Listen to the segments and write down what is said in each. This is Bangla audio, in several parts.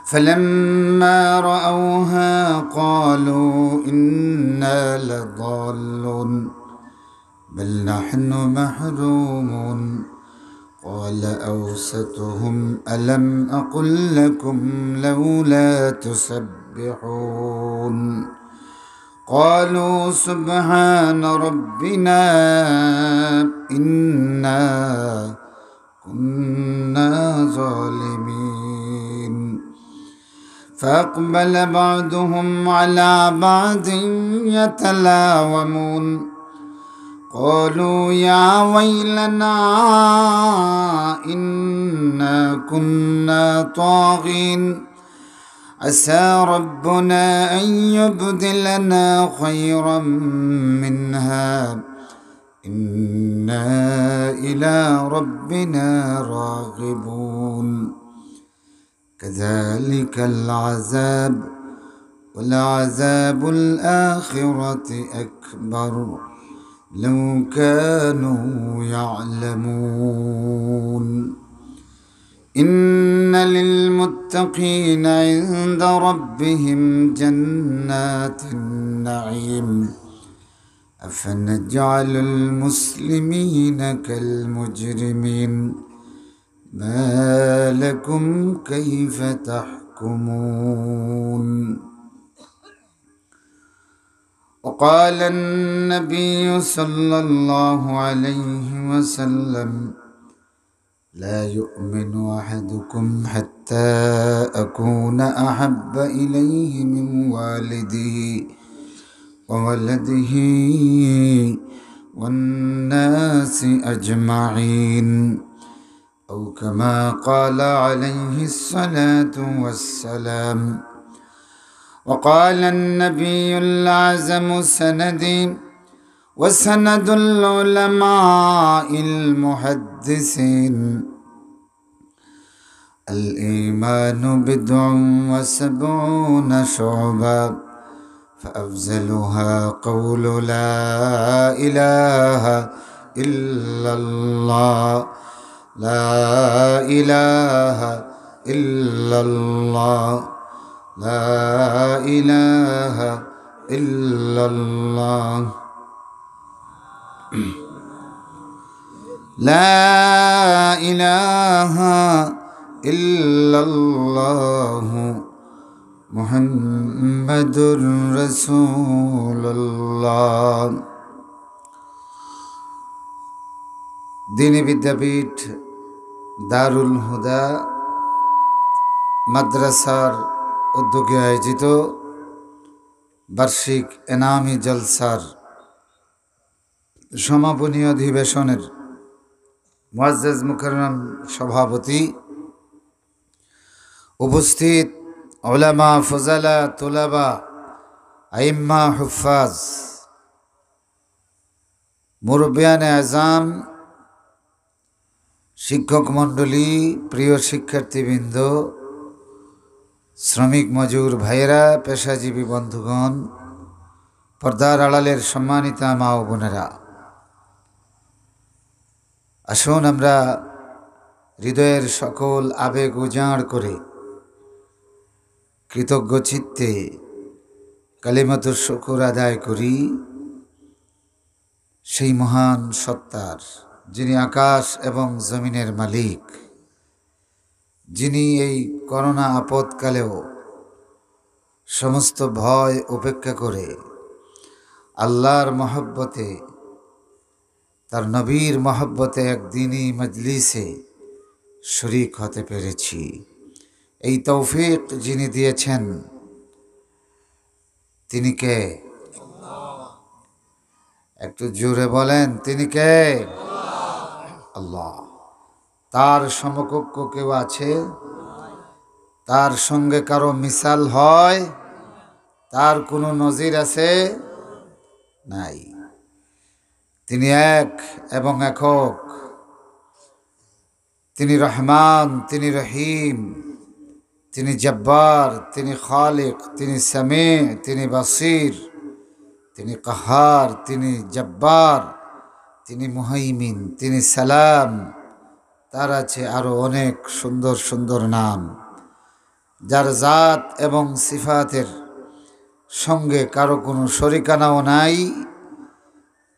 فلما رأوها قالوا إنا لضالون بل نحن محرومون قال أوسطهم ألم أقل لكم لولا تسبحون قالوا سبحان ربنا إنا كنا ظالمين فأقبل بعضهم على بعض يتلاومون قالوا يا ويلنا إنا كنا طاغين عسى ربنا أن يبدلنا خيرا منها إنا إلى ربنا راغبون كذلك العذاب ولعذاب الآخرة أكبر لو كانوا يعلمون إن للمتقين عند ربهم جنات النعيم أفنجعل المسلمين كالمجرمين ما لكم كيف تحكمون وقال النبي صلى الله عليه وسلم لا يؤمن أحدكم حتى أكون أحب إليه من والده وولده والناس أجمعين أو كما قال عليه الصلاة والسلام وقال النبي الأعظم سندي وسند العلماء المحدثين الإيمان بضع وسبعون شعبا فأفضلها قول لا إله إلا الله لا إله إلا الله لا إله إلا الله لا إله إلا الله محمد رسول الله দীনী বিদ্যাপীঠ দারুল হুদা মাদ্রাসার উদ্যোগে আয়োজিত বার্ষিক এনামি জলসার সমাপনী অধিবেশনের মুআজ্জাজ মুকাররম সভাপতি, উপস্থিত উলামা ফুজালা তুলাবা আইম্মা হুফাজ, মুরব্বিয়ানে আজম, শিক্ষক মণ্ডলী, প্রিয় শিক্ষার্থীবৃন্দ, শ্রমিক মজুর ভাইয়েরা, পেশাজীবী বন্ধুগণ, পর্দার আড়ালের সম্মানিতা মা ও বোনেরা, আসুন আমরা হৃদয়ের সকল আবেগ উজাড় করে কৃতজ্ঞ চিত্তে কালিমাতুশ শুকর আদায় করি সেই মহান সত্তার, যিনি আকাশ এবং জমিনের মালিক, যিনি এই করোনা আপদকালেও সমস্ত ভয় উপেক্ষা করে আল্লাহর মহব্বতে, তার নবীর মহব্বতে একদিনই মজলিসে শরীক হতে পেরেছি। এই তৌফিক যিনি দিয়েছেন তিনি কে? একটু জোরে বলেন, তিনি কে? আল্লাহ। তার সমকক্ষ কেউ আছে? তার সঙ্গে কারো মিসাল হয়? তার কোনো নজির আছে? নাই। তিনি এক এবং একক। তিনি রহমান, তিনি রহিম, তিনি জব্বার, তিনি খালিক, তিনি সামি, তিনি বাসির, তিনি কাহার, তিনি জব্বার, তিনি মুহাইমিন, তিনি সালাম। তার আছে আরো অনেক সুন্দর সুন্দর নাম। যার জাত এবং সিফাতের সঙ্গে কারো কোনো শরিকানাও নাই,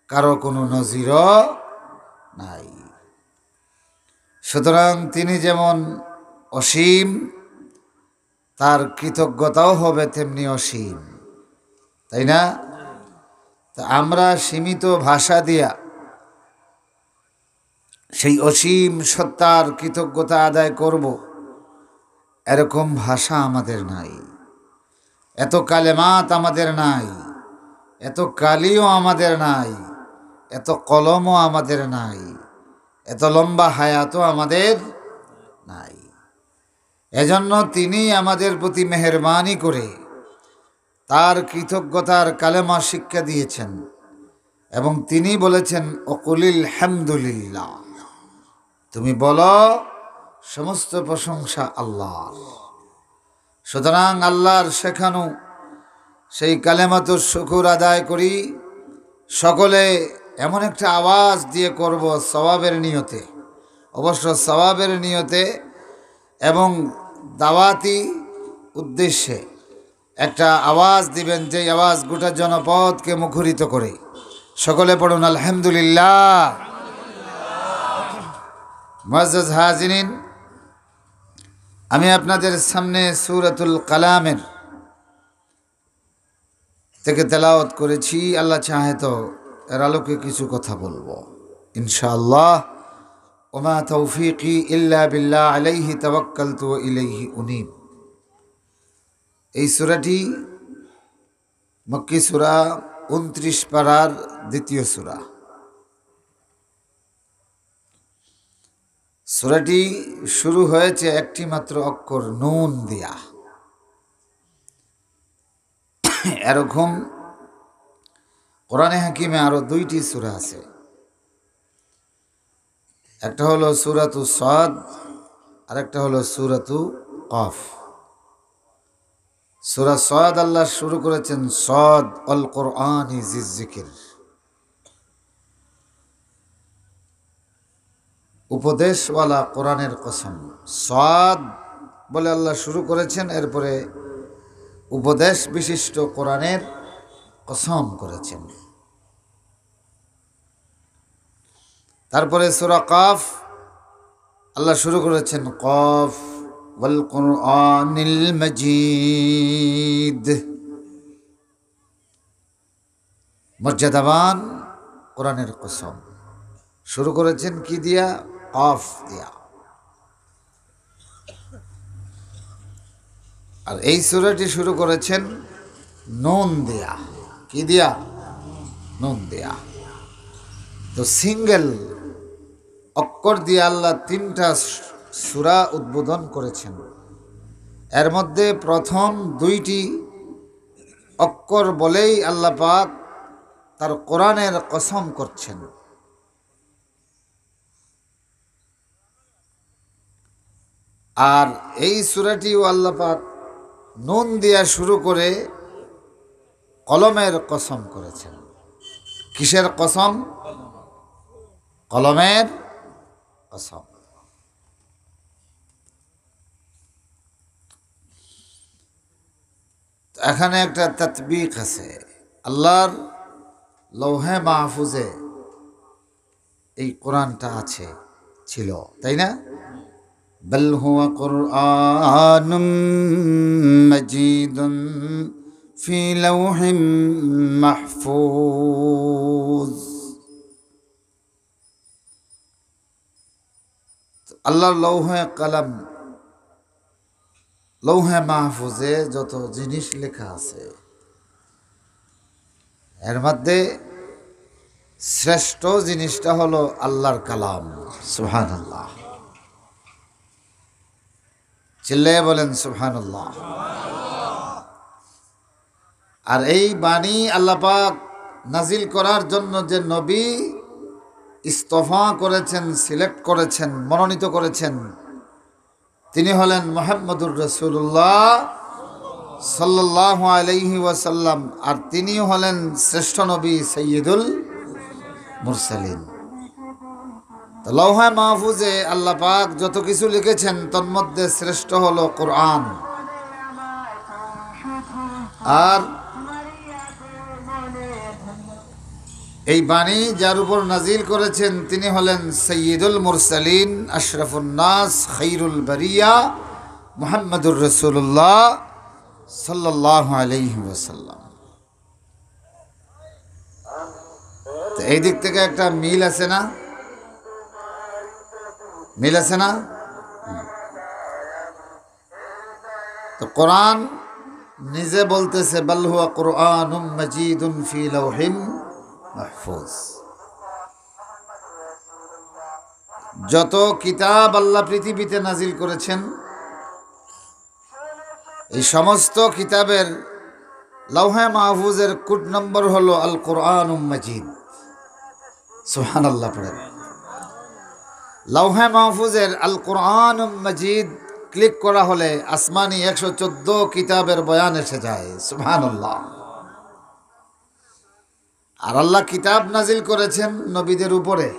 কারো কোনো নজিরও নাই। সুতরাং তিনি যেমন অসীম, তার কৃতজ্ঞতাও হবে তেমনি অসীম, তাই না? তা আমরা সীমিত ভাষা দিয়া সেই অসীম সত্তার কৃতজ্ঞতা আদায় করব, এরকম ভাষা আমাদের নাই, এত কালেমাত আমাদের নাই, এত কালিও আমাদের নাই, এত কলমও আমাদের নাই, এত লম্বা হায়াতও আমাদের নাই। এজন্য তিনি আমাদের প্রতি মেহেরবানি করে তার কৃতজ্ঞতার কালেমা শিক্ষা দিয়েছেন এবং তিনি বলেছেন ওকুলিল হামদুলিল্লাহ, তুমি বলো সমস্ত প্রশংসা আল্লাহর। সুতরাং আল্লাহর শেখানো সেই কালেমাতুর শুকর আদায় করি, সকলে এমন একটা আওয়াজ দিয়ে করব সওয়াবের নিয়তে, অবশ্য সওয়াবের নিয়তে এবং দাওয়াতি উদ্দেশ্যে একটা আওয়াজ দিবেন, যে আওয়াজ গোটা জনপদকে মুখরিত করে। সকলে পড়ুন আলহামদুলিল্লাহ। মুআজ্জাজ হাজিরিন, আমি আপনাদের সামনে সূরাতুল কালামের থেকে তেলাওয়াত করেছি। আল্লাহ চাহে তো এর আলোকে কিছু কথা বলবো ইনশাআল্লাহ। ওমা তৌফিকি ইল্লা বিল্লাহ, আলাইহি তাওয়াক্কালতু ওয়া ইলাইহি উনীব। এই সূরাটি মক্কি সূরা, 29 পারার দ্বিতীয় সূরা। সূরাটি শুরু হয়েছে একটি মাত্র অক্ষর নুন দিয়া। এরকম কোরআনে হাকিমে আরো 2টি সূরা আছে। একটা হলো সূরাতু সাদ, আর একটা হলো সূরাতু কফ। সূরা সাদ আল্লাহ শুরু করেছেন সাদ আল কোরআনি জিকির, উপদেশওয়ালা কোরআনের কসম। সাদ বলে আল্লাহ শুরু করেছেন, এরপরে উপদেশ বিশিষ্ট কোরআনের কসম করেছেন। তারপরে সূরা কফ আল্লাহ শুরু করেছেন কফ ওয়াল কুরআনিল মাজিদ, মর্যাদাবান কোরআনের কসম। শুরু করেছেন কি দিয়া? কফ দিয়া। আর এই সূরাটি শুরু করেছেন নুন দিয়া। কি দিয়া? নুন দিয়া। তো সিঙ্গেল অক্ষর দিয়ে আল্লাহ 3টা সূরা উদ্বোধন করেছেন। এর মধ্যে প্রথম 2টি অক্ষর বলেই আল্লাহ পাক তার কোরআনের কসম করছেন। আর এই সূরাটিও আল্লাহ পাক নুন দিয়া শুরু করে কলমের কসম করেছেন। কিসের কসম? কলমের কসম। এখানে একটা তাতবিক আছে। আল্লাহর লৌহে মাহফুজে এই কোরআনটা আছে, ছিল, তাই না? বল হুয়া কুরআনুম মাজিদুন ফি লাওহিম মাহফুজ। আল্লাহর লৌহে কলম, লৌহে মাহফুজে যত জিনিস লেখা আছে, এর মধ্যে শ্রেষ্ঠ জিনিসটা হলো আল্লাহর কালাম। সুবহানাল্লাহ, চিল্লায়ে বলেন সুবহানাল্লাহ। আর এই বাণী আল্লাহ পাক নাজিল করার জন্য যে নবী ইস্তফা করেছেন, সিলেক্ট করেছেন, মনোনীত করেছেন, তিনি হলেন মুহাম্মদুর রাসূলুল্লাহ সাল্লাল্লাহু আলাইহি ওয়াসাল্লাম। আর তিনি হলেন শ্রেষ্ঠ নবী, সাইয়্যিদুল মুরসালিন। তো লৌহে মাহফুজে আল্লাহ পাক যত কিছু লিখেছেন তন্মধ্যে শ্রেষ্ঠ হলো কোরআন। আর এই বাণী যার উপর নাজিল করেছেন তিনি হলেন সৈয়দুল মুরসালিন, আশরাফুন নাস, খাইরুল বারিয়া, মুহাম্মদুর রাসূলুল্লাহ সাল্লাল্লাহু আলাইহি ওয়াসাল্লাম। তো এই দিক থেকে একটা মিল আছে না? মিল আছে না? তো কোরআন নিজে বলতেছে বাল হুয়া কুরআনুম মাজিদুন ফি লাওহিম মাহফুজ। যত কিতাব আল্লাহ পৃথিবীতে নাজিল করেছেন এই সমস্ত কিতাবের লাওহে মাহফুজের কোড নম্বর হলো আল কুরআনুম মাজিদ। সুবহানাল্লাহ পড়েন। লাওহে মাহফুজের আল কুরআনুম মাজিদ ক্লিক করা হলে আসমানি 114 কিতাবের বয়ান এসে যায়। সুবহানাল্লাহ। আর আল্লাহ কিতাব নাজিল করেছেন নবীদের উপরে,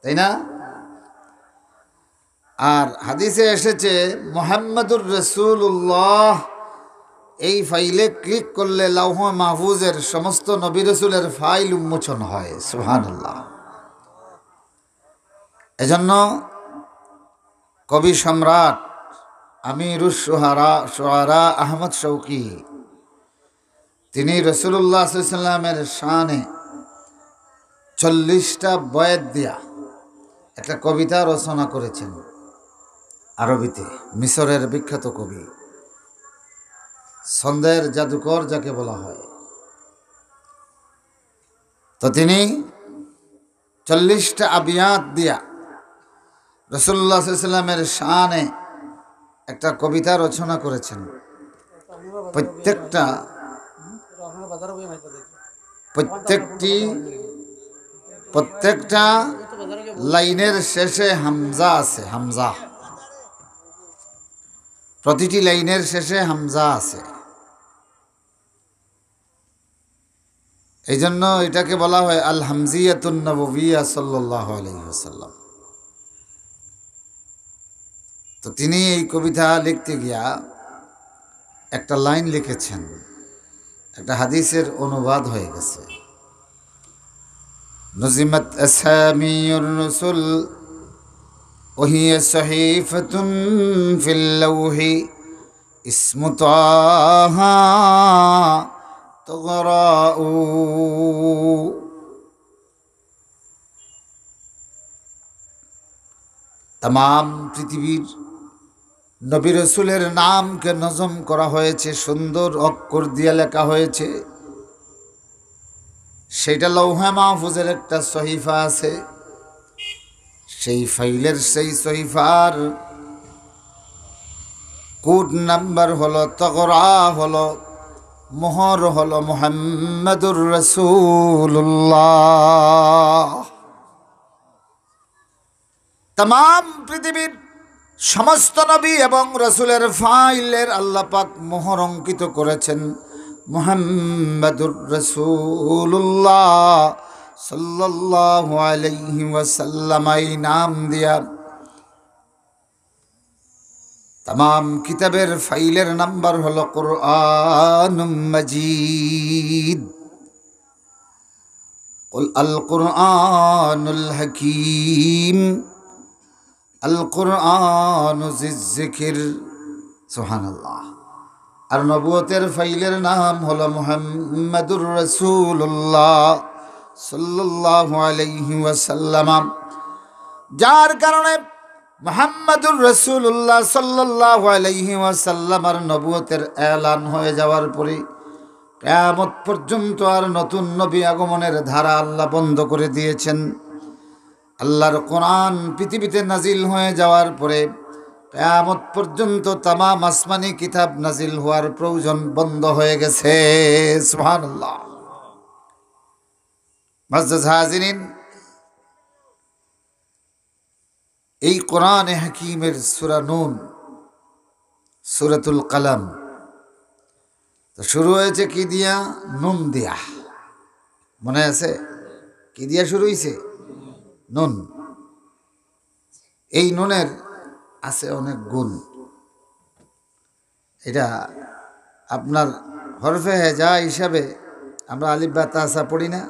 তাই না? আর হাদিসে এসেছে মুহাম্মদুর রাসূলুল্লাহ এই ফাইলে ক্লিক করলে লাওহ মাহফুজের সমস্ত নবী রাসূলের ফাইল উন্মোচন হয়। সুবহানাল্লাহ। এজন্য কবি সম্রাট আমিরুশ শুআরা আহমদ শৌকী তিনি রাসূলুল্লাহ সাল্লাল্লাহু আলাইহি ওয়াসাল্লামের শানে 40টা বয়াত দিয়া একটা কবিতা রচনা করেছেন আরবিতে। মিশরের বিখ্যাত কবি, ছন্দের জাদুকর যাকে বলা হয়। তো তিনি 40টা আবিয়াত দিয়া রাসূলুল্লাহ সাল্লাল্লাহু আলাইহি ওয়াসাল্লামের শানে একটা কবিতা রচনা করেছেন। প্রত্যেকটা লাইনের শেষে হামজা আছে। হামজা, প্রতিটি লাইনের শেষে হামজা আছে। এই জন্য এটাকে বলা হয় আল হামজিয়াতুন নববিয়্যা সাল্লাল্লাহু আলাইহি ওয়াসাল্লাম। তো তিনি এই কবিতা লিখতে গিয়া একটা লাইন লিখেছেন, একটা হাদিসের অনুবাদ হয়ে গেছে। নজিমাত আসামিউর রাসূল ওহিয়া সহিফাতুন ফিল লাওহি ইসমু তাহা তুগরাউ। तमाम পৃথিবীর নবী রাসূলের নামকে নজম করা হয়েছে, সুন্দর অক্ষর দিয়ে লেখা হয়েছে। সেটা লৌহে মাহফুজের একটা সহিফা আছে। সেই ফাইলের সেই সহিফার কোড নাম্বার হলো তগরা, হলো মোহর হলো মুহাম্মাদুর রাসূলুল্লাহ। तमाम পৃথিবীর সমস্ত নবী এবং রাসূলের ফাইলের আল্লাহ পাক মোহর অঙ্কিত করেছেন মুহাম্মাদুর রাসূলুল্লাহ সাল্লাল্লাহু আলাইহি ওয়াসাল্লাম এই নাম দিয়া। तमाम কিতাবের ফাইলের নাম্বার হলো কুরআনুম মাজিদ। কুল আল কুরআনুল হাকীম আল কুরআনু যিযিকির। সুবহানাল্লাহ। আর নবুয়তের ফাইলের নাম হলো মুহাম্মাদুর রাসূলুল্লাহ সাল্লাল্লাহু আলাইহি ওয়াসাল্লাম। যার কারণে মুহাম্মাদুর রাসূলুল্লাহ সাল্লাল্লাহু আলাইহি ওয়াসাল্লামের নবুয়তের এলান হয়ে যাওয়ার পরে কিয়ামত পর্যন্ত আর নতুন নবী আগমনের ধারা আল্লাহ বন্ধ করে দিয়েছেন। আল্লাহর কোরআন পৃথিবীতে নাজিল হয়ে যাওয়ার পরে কিয়ামত পর্যন্ত तमाम আসমানি কিতাব নাজিল হওয়ার প্রয়োজন বন্ধ হয়ে গেছে। সুবহানাল্লাহ। মুআজ্জাজ হাজিরিন, এই কোরআনে হাকিমের সূরা নুন, সূরাতুল কলম, তো শুরু হয়েছে কি দিয়া? নুন দিয়া। মনে আছে কি দিয়া শুরু হয়েছে? নুন। এই নুনের আছে অনেক গুণ। এটা আপনার হরফে হেজা হিসাবে আমরা আলিফ বা তাসা পড়ি না,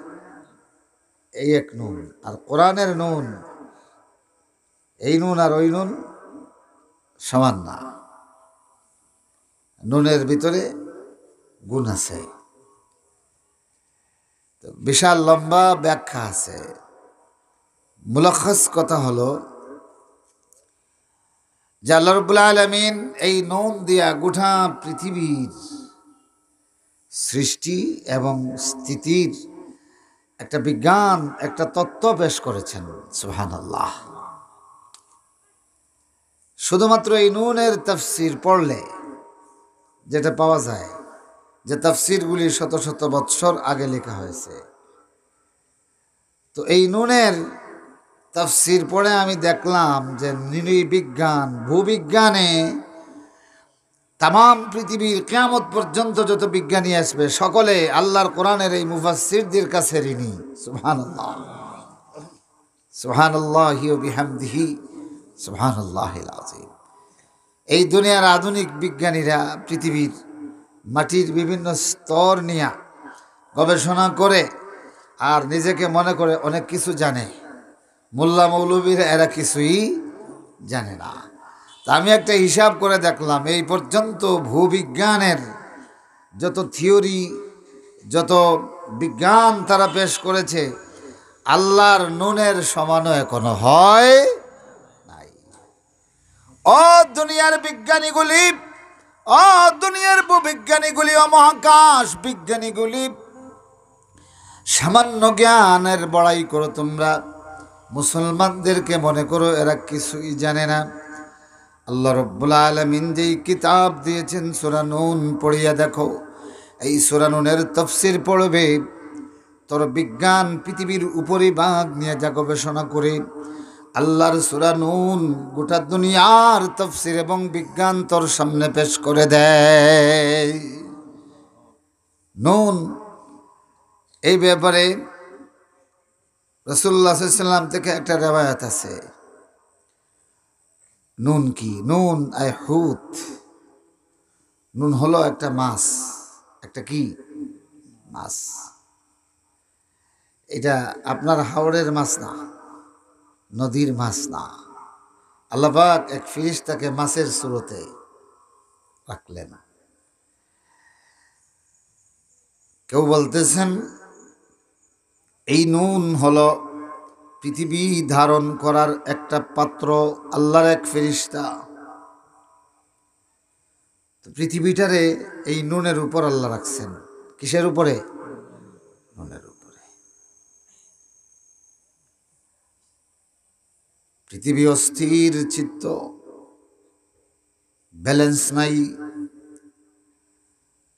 এই এক নুন। আর কোরআনের নুন, এই নুন আর ওই নুন সমান না, নুনের ভিতরে গুণ আছে, বিশাল লম্বা ব্যাখ্যা আছে। মুলখাস কথা হলো যে আল্লাহ রাব্বুল আলামিন এই নুন দিয়া গোটা পৃথিবীর সৃষ্টি এবং স্থিতির একটা বিজ্ঞান, একটা তত্ত্ব পেশ করেছেন। সুবহানাল্লাহ। শুধুমাত্র এই নুনের তাফসীর পড়লে যেটা পাওয়া যায়, যে তাফসীরগুলি শত শত বৎসর আগে লেখা হয়েছে, তো এই নুনের তাফসীর পড়ে আমি দেখলাম যে নৃবিজ্ঞান, ভূবিজ্ঞানে তাম পৃথিবীর কিয়ামত পর্যন্ত যত বিজ্ঞানী আসবে সকলে আল্লাহর কোরআনের এই মুফাসসিরদের কাছে ঋণী। সুবহানাল্লাহ, সুবহানাল্লাহি ওয়া বিহামদিহি, সুবহানাল্লাহিল আযীম। এই দুনিয়ার আধুনিক বিজ্ঞানীরা পৃথিবীর মাটির বিভিন্ন স্তর নিয়ে গবেষণা করে আর নিজেকে মনে করে অনেক কিছু জানে। মোল্লা মৌলবীরা এরা কিছুই জানে না। তা আমি একটা হিসাব করে দেখলাম, এই পর্যন্ত ভূবিজ্ঞানের যত থিওরি, যত বিজ্ঞান তারা পেশ করেছে, আল্লাহর নুনের সমানও এখনো হয় নাই। ও দুনিয়ার বিজ্ঞানীগুলি, ও দুনিয়ার ভূবিজ্ঞানীগুলি, ও মহাকাশ বিজ্ঞানীগুলি, সামান্য জ্ঞানের বড়াই করো তোমরা, মুসলমানদেরকে মনে করো এরা কিছুই জানে না। আল্লাহ রাব্বুল আলামিন যেই কিতাব দিয়েছেন সূরা নূন পড়িয়া দেখো, এই সূরা নূনের তাফসীর পড়বে, তোর বিজ্ঞান পৃথিবীর উপরিভাগ নিয়ে যা গবেষণা করে আল্লাহর সূরা নূন গোটা দুনিয়ার তাফসীর এবং বিজ্ঞান তোর সামনে পেশ করে দেয়। নূন, এই ব্যাপারে রাসূলুল্লাহ সাল্লাল্লাহু আলাইহি ওয়াসাল্লাম থেকে একটা রিওয়ায়াত আছে। নুন কি? নুন আই হুত। নুন হলো একটা মাছ, একটা কি মাছ। এটা আপনার হাওড়ের মাছ না, নদীর মাছ না। আল্লাহ পাক এক ফেরেশতাকে মাছের সুরতে রাখলেন। কেউ বলতেছেন এই নুন হলো পৃথিবী ধারণ করার একটা পাত্র, আল্লাহর এক ফেরেশতা। তো পৃথিবীটারে এই নুনের উপর আল্লাহ রাখছেন। কিসের উপরে? নুনের উপরে। পৃথিবী অস্থির চিত্ত, ব্যালেন্স নাই।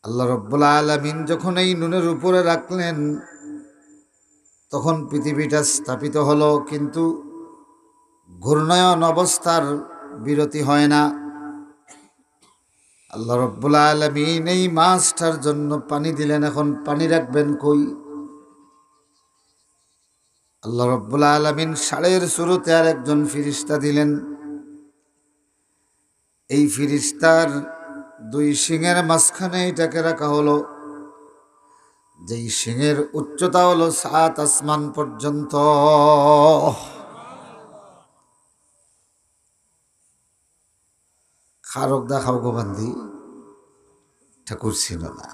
আল্লাহ রাব্বুল আলামিন যখন এই নুনের উপরে রাখলেন তখন পৃথিবীটা স্থাপিত হলো, কিন্তু ঘূর্ণায়ন অবস্থার বিরতি হয় না। আল্লাহ রাব্বুল আলামিন এই মাছটার জন্য পানি দিলেন, এখন পানি রাখবেন কই? আল্লাহ রাব্বুল আলামিন ষাঁড়ের সুরতে আর একজন ফেরেশতা দিলেন। এই ফেরেশতার দুই শিঙের মাঝখানে এটাকে রাখা হলো, যেই শিঙের উচ্চতা হলো 7 আসমান পর্যন্ত। খারক দেখাও গোবান্দি ঠাকুর ছিল না।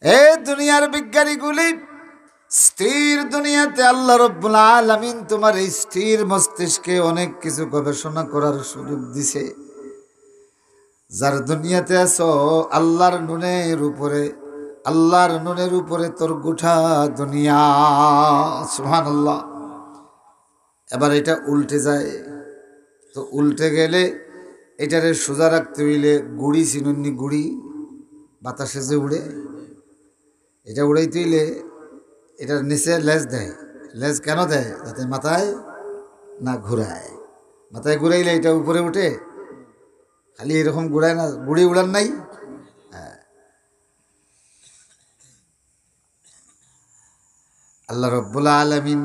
এ দুনিয়ার বিজ্ঞানীগুলি স্থির দুনিয়াতে আল্লাহ রাব্বুল আলামিন তোমার এই স্থির মস্তিষ্কে অনেক কিছু গবেষণা করার সুযোগ দিছে। যার দুনিয়াতে আছো আল্লাহর নুনের উপরে, আল্লাহর নুনের উপরে তোর গোটা দুনিয়া। সুবহানাল্লাহ। এবার এটা উল্টে যায়, তো উল্টে গেলে এটারে সোজা রাখতে হইলে গুড়ি চিনুননি, গুড়ি বাতাসে যে উড়ে, এটা উড়াইতে হইলে এটার নিচে লেজ দেয়। লেজ কেন দেয়? যাতে মাথায় না ঘুরায়। মাথায় ঘুরাইলে এটা উপরে উঠে, খালি এরকম ঘুরায় না, গুড়ি উড়ান নাই। হ্যাঁ, আল্লাহ রাব্বুল আলামিন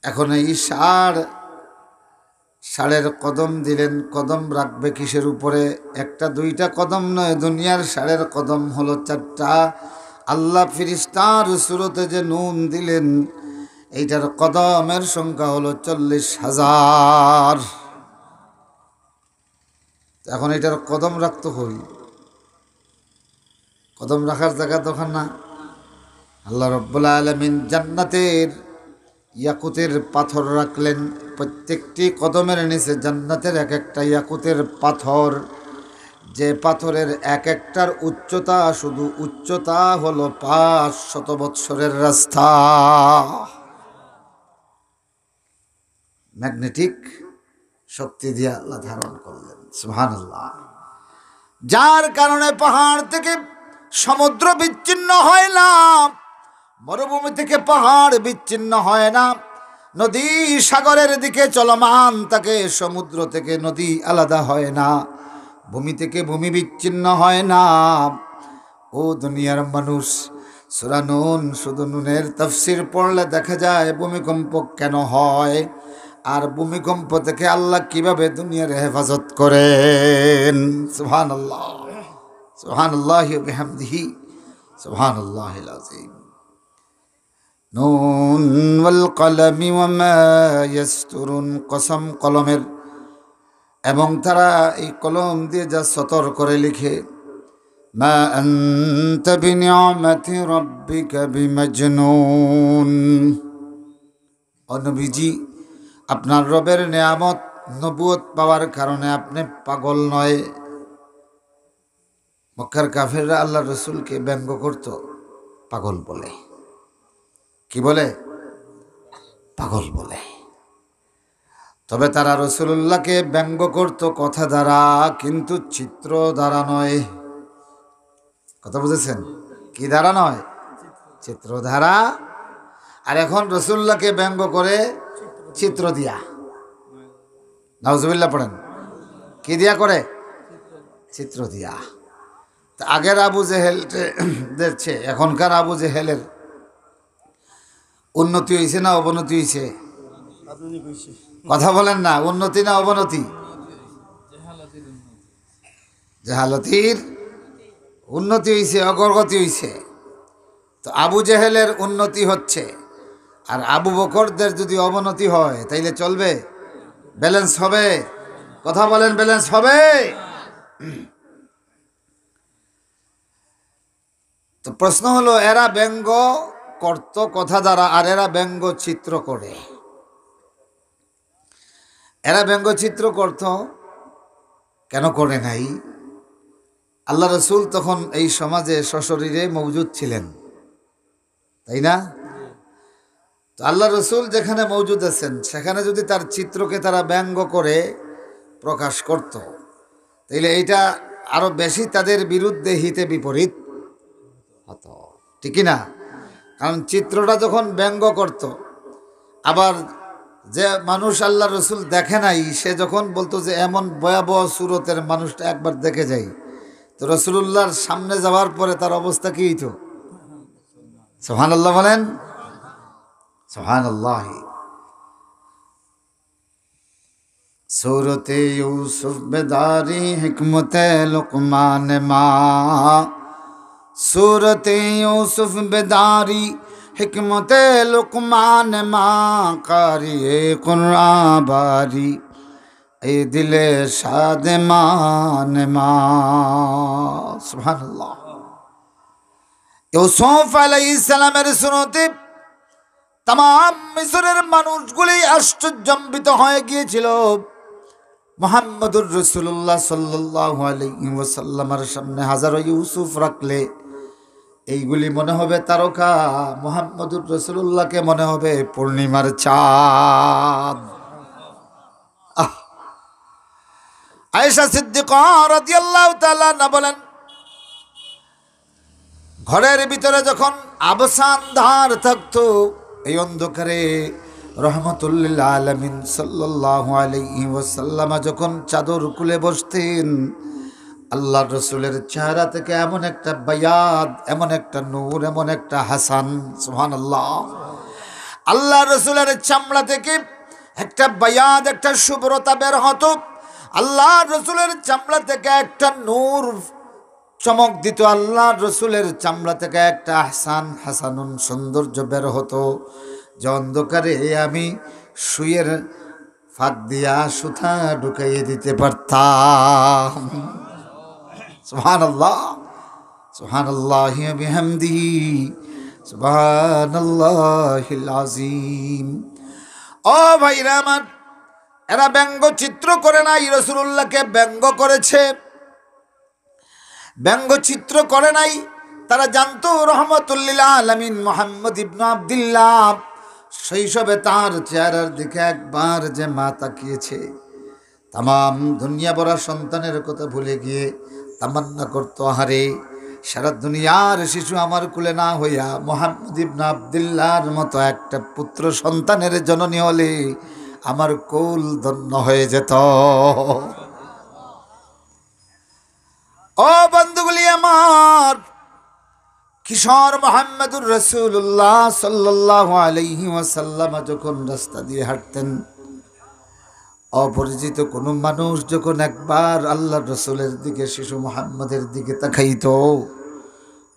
এখন এই ষাঁড়ের কদম দিলেন। কদম রাখবে কিসের উপরে? একটা দুইটা কদম নয়, দুনিয়ার ষাঁড়ের কদম হলো 4টা। আল্লাহ ফিরিস্তার সুরতে যে নুন দিলেন, এইটার কদমের সংখ্যা হলো 40,000। এখন এটার কদম রাখতে হই, কদম রাখার জায়গা দোকান না। আল্লাহ রাব্বুল আলামিন জান্নাতের ইয়াকুতের পাথর রাখলেন। প্রত্যেকটি কদমের নিচে জান্নাতের এক একটা ইয়াকুতের পাথর, যে পাথরের এক একটার উচ্চতা, শুধু উচ্চতা হলো 500 বৎসরের রাস্তা। ম্যাগনেটিক শক্তি দিয়ে আল্লাহ ধারণ করলেন, সুবহানাল্লাহ। যার কারণে পাহাড় থেকে সমুদ্র বিচ্ছিন্ন হয় না, মরুভূমি থেকে পাহাড় বিচ্ছিন্ন হয় না, নদী সাগরের দিকে চলমান থাকে, সমুদ্র থেকে নদী আলাদা হয় না, ভূমি থেকে ভূমি বিচ্ছিন্ন হয় না। ও দুনিয়ার মানুষ, সূরা নুন, শুধু নুনের তাফসীর পড়লে দেখা যায় ভূমিকম্প কেন হয়, আর ভূমিকম্প থেকে আল্লাহ কিভাবে দুনিয়ার হেফাজত করেন। সুবহানাল্লাহ, সুবহানাল্লাহি ওয়া বিহামদিহি, সুবহানাল্লাহিল আযীম। নুন ওয়াল কলমি ওয়া মা ইয়াসতুরুন, কসম কলমের, এবং তারা এই কলম দিয়ে যা সতর করে লিখে। মা আনতা বিনিআমাতি রাব্বিকা বিমাজনুন, ও নবীজি, আপনার রবের নেয়ামত নবুয়ত পাওয়ার কারণে আপনি পাগল নয়। মক্কার কাফেররা আল্লাহ রসুলকে ব্যঙ্গ করত পাগল বলে। কি বলে? পাগল বলে। তবে তারা রসুল্লাহকে ব্যঙ্গ করত কথা দ্বারা, কিন্তু চিত্র দ্বারা নয়। কথা বুঝেছেন? কি দ্বারা নয়? চিত্র দ্বারা। আর এখন রসুল্লাহকে ব্যঙ্গ করে চিত্র দিয়া। নাউজুবিল্লাহ পড়েন। কি দিয়া করে? চিত্র দিয়া। আগের আবু জেহেল দেখছে, এখনকার আবু জেহেলের উন্নতি হয়েছে না অবনতি হয়েছে? কথা বলেন না, উন্নতি না অবনতি? জাহালতির উন্নতি হয়েছে, অগ্রগতি হয়েছে। তো আবু জেহেলের উন্নতি হচ্ছে, আর আবু বকরদের যদি অবনতি হয় তাইলে চলবে? ব্যালেন্স হবে? কথা বলেন, ব্যালেন্স হবে? তো প্রশ্ন হলো, এরা ব্যঙ্গ করত কথা দ্বারা, আর এরা ব্যঙ্গ চিত্র করে। এরা ব্যঙ্গ চিত্র করত কেন করে নাই? আল্লাহ রসুল তখন এই সমাজে সশরীরে মওজুদ ছিলেন, তাই না? তো আল্লাহ রসুল যেখানে মওজুদ আছেন, সেখানে যদি তার চিত্রকে তারা ব্যঙ্গ করে প্রকাশ করত, তাইলে এইটা আরো বেশি তাদের বিরুদ্ধে হিতে বিপরীত হতো, ঠিক না? কারণ চিত্রটা যখন ব্যঙ্গ করত, আবার যে মানুষ আল্লাহ রসুল দেখে নাই, সে যখন বলতো যে এমন ভয়াবহ সুরতের মানুষটা একবার দেখে যাই, তো রসুলুল্লাহর সামনে যাওয়ার পরে তার অবস্থা কি হইতো? সুবহানাল্লাহ বলেন, সুবহানাল্লাহ। सूरत यूसुफ बेदारी हिकमत लुकमान मा, सूरत यूसुफ बेदारी हिकमत लुकमान मा, कारी कुरान बारी ए दिले शादमान मा। सुभानअल्लाह। यूसुफ अलैहिस सालामेर सुनते तमाम मिस्রের মানুষগুলি আশ্চর্যান্বিত হয়ে গিয়েছিল। মুহাম্মদুর রাসূলুল্লাহ সাল্লাল্লাহু আলাইহি ওয়াসাল্লামের সামনে হাজারো ইউসুফ রাখলে এইগুলি মনে হবে তারকা, মুহাম্মদুর রাসূলুল্লাহকে মনে হবে পূর্ণিমার চাঁদ। আয়েশা সিদ্দিকা রাদিয়াল্লাহু তাআলা না বলেন, ঘরের ভিতরে যখন আবসান ধার থাকতো, এই অন্ধকারে রহমতুল্লিল আলামিন সাল্লাল্লাহু আলাইহি ওয়াসাল্লাম যখন চাদর খুলে বসতেন, আল্লাহ রসুলের চেহারা থেকে এমন একটা বায়াদ, এমন একটা নূর, এমন একটা হাসান, সুবহানাল্লাহ। আল্লাহ রসুলের চামড়া থেকে একটা বায়াদ, একটা শুভ্রতা বের হতো। আল্লাহ রসুলের চামড়া থেকে একটা নূর চমক দিত। আল্লাহ রসুলের চামড়া থেকে একটা আহসান হাসানুন সৌন্দর্য বের হতো, যে অন্ধকারে আমি শুয়ের ফাঁক দিয়া সুতা ঢুকাইয়ে দিতে পারতাম। সুবহানাল্লাহ, সুবহানাল্লাহি ওয়া বিহামদিহি, সুবহানাল্লাহিল আযীম। ও ভাইরা আমার, এরা ব্যঙ্গচিত্র করে নাই, রাসূলুল্লাহকে ব্যঙ্গ করেছে, ব্যঙ্গচিত্র করে নাই। তারা জানতো রহমাতুল লিল আলামিন মুহাম্মদ ইবনে আব্দুল্লাহ। শৈশবে তার চেহারার দিকে একবার যে মা তাকিয়েছে, তাম দুনিয়া ভরা সন্তানের কথা ভুলে গিয়ে তামান্না করতো, আহারে সারা দুনিয়ার শিশু আমার কুলে না হইয়া মুহাম্মদ ইবনে আব্দুল্লাহর মতো একটা পুত্র সন্তানের জননী হলে আমার কুল ধন্য হয়ে যেত। ও বন্ধুগুলি আমার, কিশোর মুহাম্মদুর রাসূলুল্লাহ সাল্লাল্লাহু আলাইহি ওয়াসাল্লাম যখন রাস্তা দিয়ে হাঁটতেন, অপরিচিত কোনো মানুষ যখন একবার আল্লাহর রসুলের দিকে, শিশু মুহাম্মদের দিকে তাকাইতো,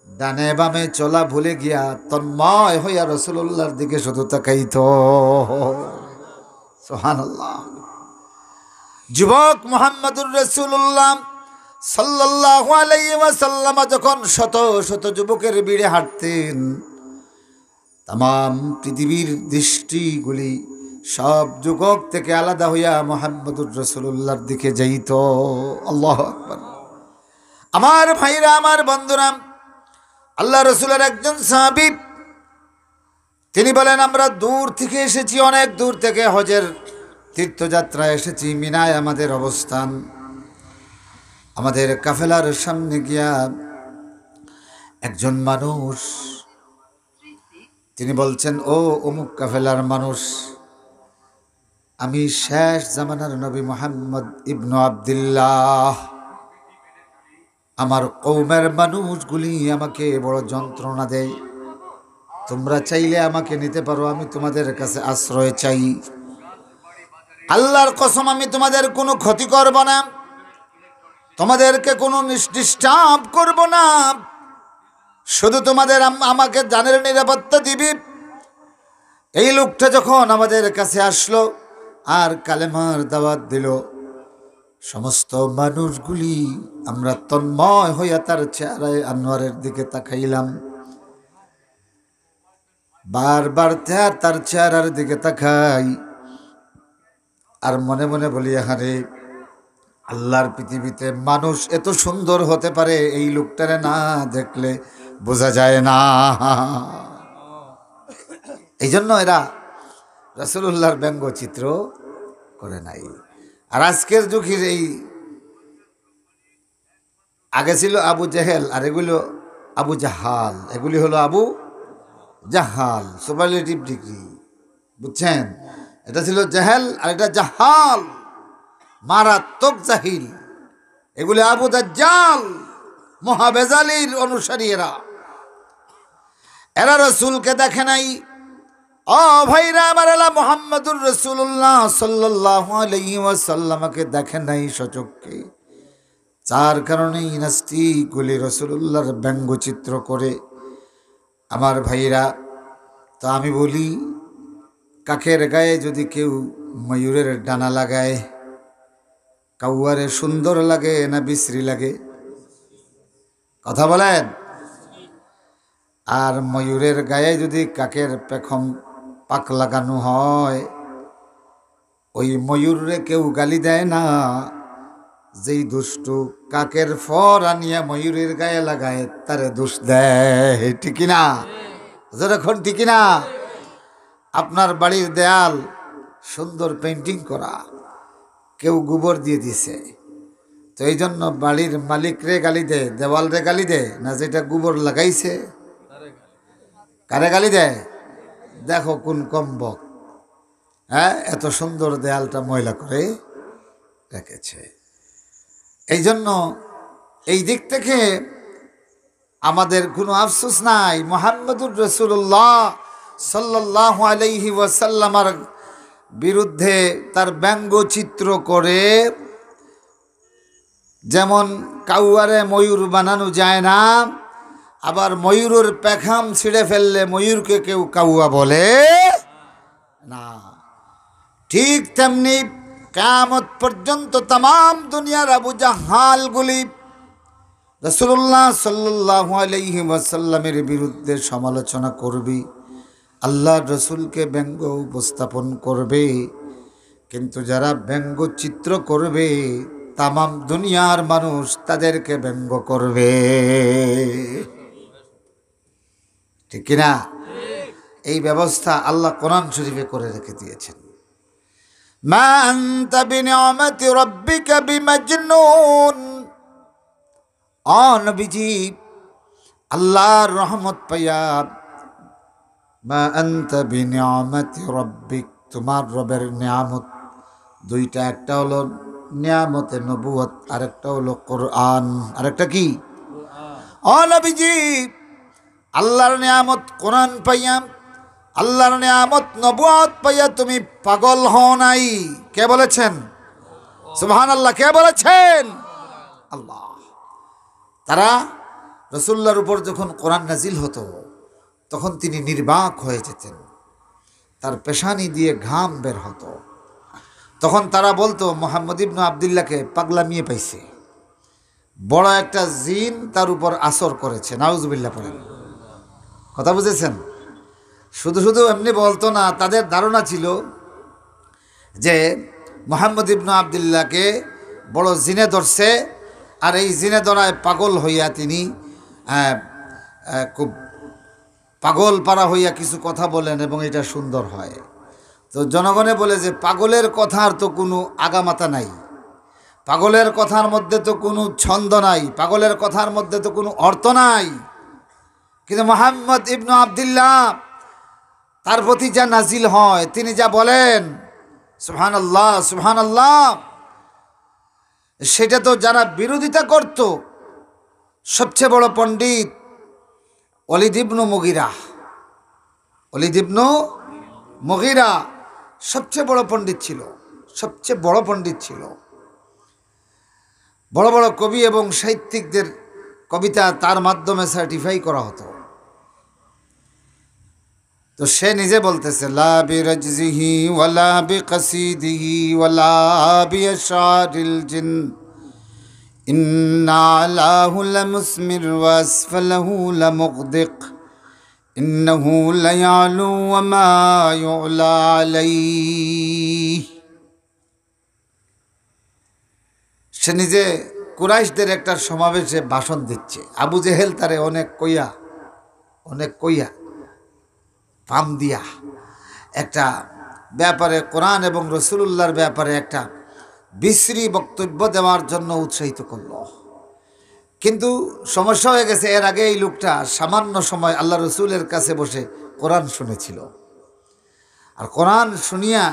ডানে বামে চলা ভুলে গিয়া তন্ময় হইয়া রসুলুল্লাহর দিকে শুধু তাকাইতো। সুবহানাল্লাহ। যুবক মুহাম্মদুর রাসূলুল্লাহ সাল্লাল্লাহু আলাইহি ওয়াসাল্লাম যখন শত শত যুবকের ভিড়ে হাঁটতেন, তাম পৃথিবীর দৃষ্টিগুলি সব যুবক থেকে আলাদা হইয়া মুহাম্মদুর রাসূলুল্লাহর দিকে যাইত। আল্লাহু আকবার। আমার ভাইরা, আমার বন্ধুরা, আল্লাহ রসুলের একজন সাহাবী, তিনি বলেন, আমরা দূর থেকে এসেছি, অনেক দূর থেকে হজের তীর্থযাত্রা এসেছি, মিনায় আমাদের অবস্থান। আমাদের কাফেলার সামনে গিয়া একজন মানুষ, তিনি বলছেন, ও অমুক কাফেলার মানুষ, আমি শেষ জামানার নবী মুহাম্মদ ইবনে আব্দুল্লাহ। আমার কওমের মানুষগুলি আমাকে বড় যন্ত্রণা দেয়, তোমরা চাইলে আমাকে নিতে পারো, আমি তোমাদের কাছে আশ্রয় চাই। আল্লাহর কসম, আমি তোমাদের কোনো ক্ষতি করব না, তোমাদেরকে কোনো ডিস্টার্ব করব না, শুধু তোমাদের আমাকে জানের নিরাপত্তা দিবি। এই লোকটা যখন আমাদের কাছে আসলো আর কালেমার দাওয়াত দিল, সমস্ত মানুষগুলি আমরা তন্ময় হইয়া তার চেহারায় আনোয়ারের দিকে তাকাইলাম। বারবার তার চেহারার দিকে তাকাই আর মনে মনে বলি, আহারে আল্লাহর পৃথিবীতে মানুষ এত সুন্দর হতে পারে, এই লোকটারে না দেখলে বোঝা যায় না। এই জন্য এরা রাসূলুল্লাহর ব্যঙ্গচিত্র করে নাই। আর আজকের যুগের এই, আগে ছিল আবু জেহেল আর এগুলো আবু জাহাল, এগুলি হলো আবু জাহাল, সুপারলেটিভ ডিগ্রি, বুঝছেন? এটা ছিল জেহেল আর এটা জাহাল, মারাত্মক জাহিল। এগুলি আবু দাজ্জাল, মহাবেজালির অনুসারী। এরা রসুলকে দেখে নাই। ও ভাইরা আমার, আলা মুহাম্মদুর রাসূলুল্লাহ সাল্লাল্লাহু আলাইহি ওয়াসাল্লামকে দেখে নাই সচক্ষে, যার কারণেই নাস্তিকগুলি রাসূলুল্লাহর ব্যঙ্গচিত্র করে। আমার ভাইরা, তো আমি বলি, কাকের গায়ে যদি কেউ ময়ূরের ডানা লাগায়, কাউয়ারে সুন্দর লাগে না বিশ্রী লাগে? কথা বলেন। আর ময়ূরের গায়ে যদি কাকের পেখম পাক লাগানো হয়, ওই ময়ূরে কেউ গালি দেয় না। যেই দুষ্টু কাকের ফর আনিয়া ময়ূরের গায়ে লাগায়, তারে দোষ দেয়, ঠিক না? যখন ঠিক না, আপনার বাড়ির দেয়াল সুন্দর পেন্টিং করা, কেউ গোবর দিয়ে দিছে, তো এই জন্য বাড়ির মালিকরে গালি দেয়, দেওয়ালরে গালি দেয় না, যেটা গোবর লাগাইছে কারে গালি দেয়? দেখো কোন কম্বক, হ্যাঁ, এত সুন্দর দেয়ালটা ময়লা করে রেখেছে। এই জন্য এই দিক থেকে আমাদের কোনো আফসোস নাই। মুহাম্মদুর রাসূলুল্লাহ সাল্লাল্লাহু আলাইহি ওয়াসাল্লামের বিরুদ্ধে তার ব্যঙ্গচিত্র করে, যেমন কাউয়ারে ময়ূর বানানো যায় না, আবার ময়ূরের পেখাম ছিঁড়ে ফেললে ময়ূরকে কেউ কাউয়া বলে না, ঠিক তেমনি কিয়ামত পর্যন্ত তামাম দুনিয়ার আবু জাহালগুলি রাসূলুল্লাহ সাল্লাল্লাহু আলাইহি ওয়াসাল্লামের বিরুদ্ধে সমালোচনা করবে, আল্লাহর রসুলকে ব্যঙ্গ উপস্থাপন করবে, কিন্তু যারা ব্যঙ্গচিত্র করবে তামাম দুনিয়ার মানুষ তাদেরকে ব্যঙ্গ করবে, ঠিক কিনা? এই ব্যবস্থা আল্লাহ কোরআন শরীফে করে রেখে দিয়েছেন। মা আনতা বিনিআমাতি রাব্বিকা বিমাজনুন, ও নবীজি আল্লাহর রহমত পাইয়া, মা আনতা বিনিআমাতি রাব্বিক, তোমার রবের নিয়ামত দুইটা, একটা হলো নিয়ামতে নবুয়ত, আরেকটা হলো কোরআন, আরেকটা কি? ও নবীজি আল্লাহর নিয়ামত কোরআন পাইয়া, আল্লাহর নিয়ামত নবুয়ত পাইয়া তুমি পাগল হও নাই। কে বলেছেন? সুবহানাল্লাহ। কে বলেছেন? আল্লাহ। তারা রাসূলুল্লাহর উপর যখন কোরআন নাজিল হতো তখন তিনি নির্বাক হয়ে যেতেন, তার পেশানি দিয়ে ঘাম বের হতো। তখন তারা বলতো মুহাম্মদ ইবনে আব্দুল্লাহকে পাগলামিয়ে পাইছে, বড় একটা জিন তার উপর আসর করেছে। নাউজুবিল্লাহ পড়েন। কথা বুঝেছেন? শুধু শুধু এমনি বলতো না, তাদের ধারণা ছিল যে মুহাম্মদ ইবনে আব্দুল্লাহকে বড় জিনে ধরছে, আর এই জিনে ধরায় পাগল হইয়া তিনি খুব পাগল পারা হইয়া কিছু কথা বলেন এবং এটা সুন্দর হয়। তো জনগণে বলে যে পাগলের কথার তো কোনো আগামাতা নাই, পাগলের কথার মধ্যে তো কোনো ছন্দ নাই, পাগলের কথার মধ্যে তো কোনো অর্থ নাই। কিন্তু মুহাম্মদ ইবনে আব্দুল্লাহ, তার প্রতি যা নাজিল হয়, তিনি যা বলেন, সুবহানাল্লাহ সুবহানাল্লাহ, সেটা তো যারা বিরোধিতা করত, সবচেয়ে বড় পণ্ডিত ওলীদ ইবনে মুগীরা, ওলীদ ইবনে মুগীরা সবচেয়ে বড় পণ্ডিত ছিল, সবচেয়ে বড় পণ্ডিত ছিল। বড় বড় কবি এবং সাহিত্যিকদের কবিতা তার মাধ্যমে সার্টিফাই করা হতো। তো সে নিজে বলতেছে, লা বিরাজজিহি ওয়ালা বিকাসিদিহি ওয়ালা বিআশারিল জিন ইন্না আলাহু লামুসমির ওয়া আসফালাহু লামুগদিক ইন্নাহু লায়ালু ওয়া মা ইউলা আলাইহি। সে নিজে কুরাইশদের একটা সমাবেশে ভাষণ দিচ্ছে, আবু জেহেল তারে অনেক কইয়া পাম দিয়া একটা ব্যাপারে, কোরআন এবং রাসূলুল্লাহর ব্যাপারে একটা বিশ্রী বক্তব্য দেওয়ার জন্য উৎসাহিত করল। কিন্তু সমস্যা হয়ে গেছে, এর আগে এই লোকটা সামান্য সময় আল্লাহ রসুলের কাছে বসে কোরআন শুনেছিল, আর কোরআন শুনিয়া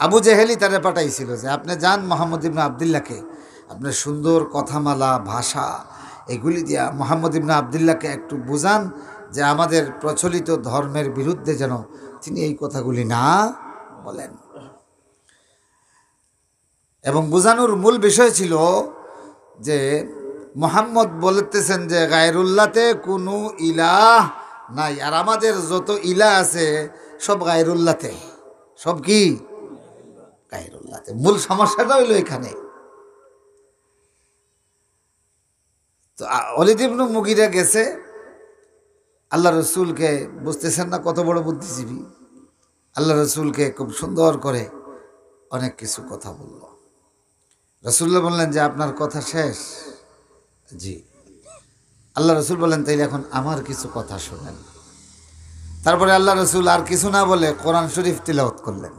আবু জেহেলি তারে পাঠাইছিল যে আপনি যান মুহাম্মদ ইবনে আব্দুল্লাহকে, আপনার সুন্দর কথামালা ভাষা এগুলি দিয়া মুহাম্মদ ইবনে আব্দুল্লাহকে একটু বুঝান যে আমাদের প্রচলিত ধর্মের বিরুদ্ধে যেন তিনি এই কথাগুলি না বলেন। এবং বোঝানোর মূল বিষয় ছিল যে মুহাম্মদ বলতেছেন যে গায়রুল্লাহতে কোনো ইলাহ নাই, আর আমাদের যত ইলাহ আছে সব গায়রুল্লাহতে, সব কি গায়রুল্লাহতে। মূল সমস্যাটা হইল এখানে। তো ওলীদ ইবনে মুগীরা গেছে, আল্লাহ রসুলকে, বুঝতেছেন না কত বড় বুদ্ধিজীবী, আল্লাহ রসুলকে খুব সুন্দর করে অনেক কিছু কথা বলল। রসুল্লাহ বললেন যে আপনার কথা শেষ? জি। আল্লাহ রসুল বললেন তাইলে এখন আমার কিছু কথা শোনেন। তারপরে আল্লাহ রসুল আর কিছু না বলে কোরআন শরীফ তিলাওয়াত করলেন।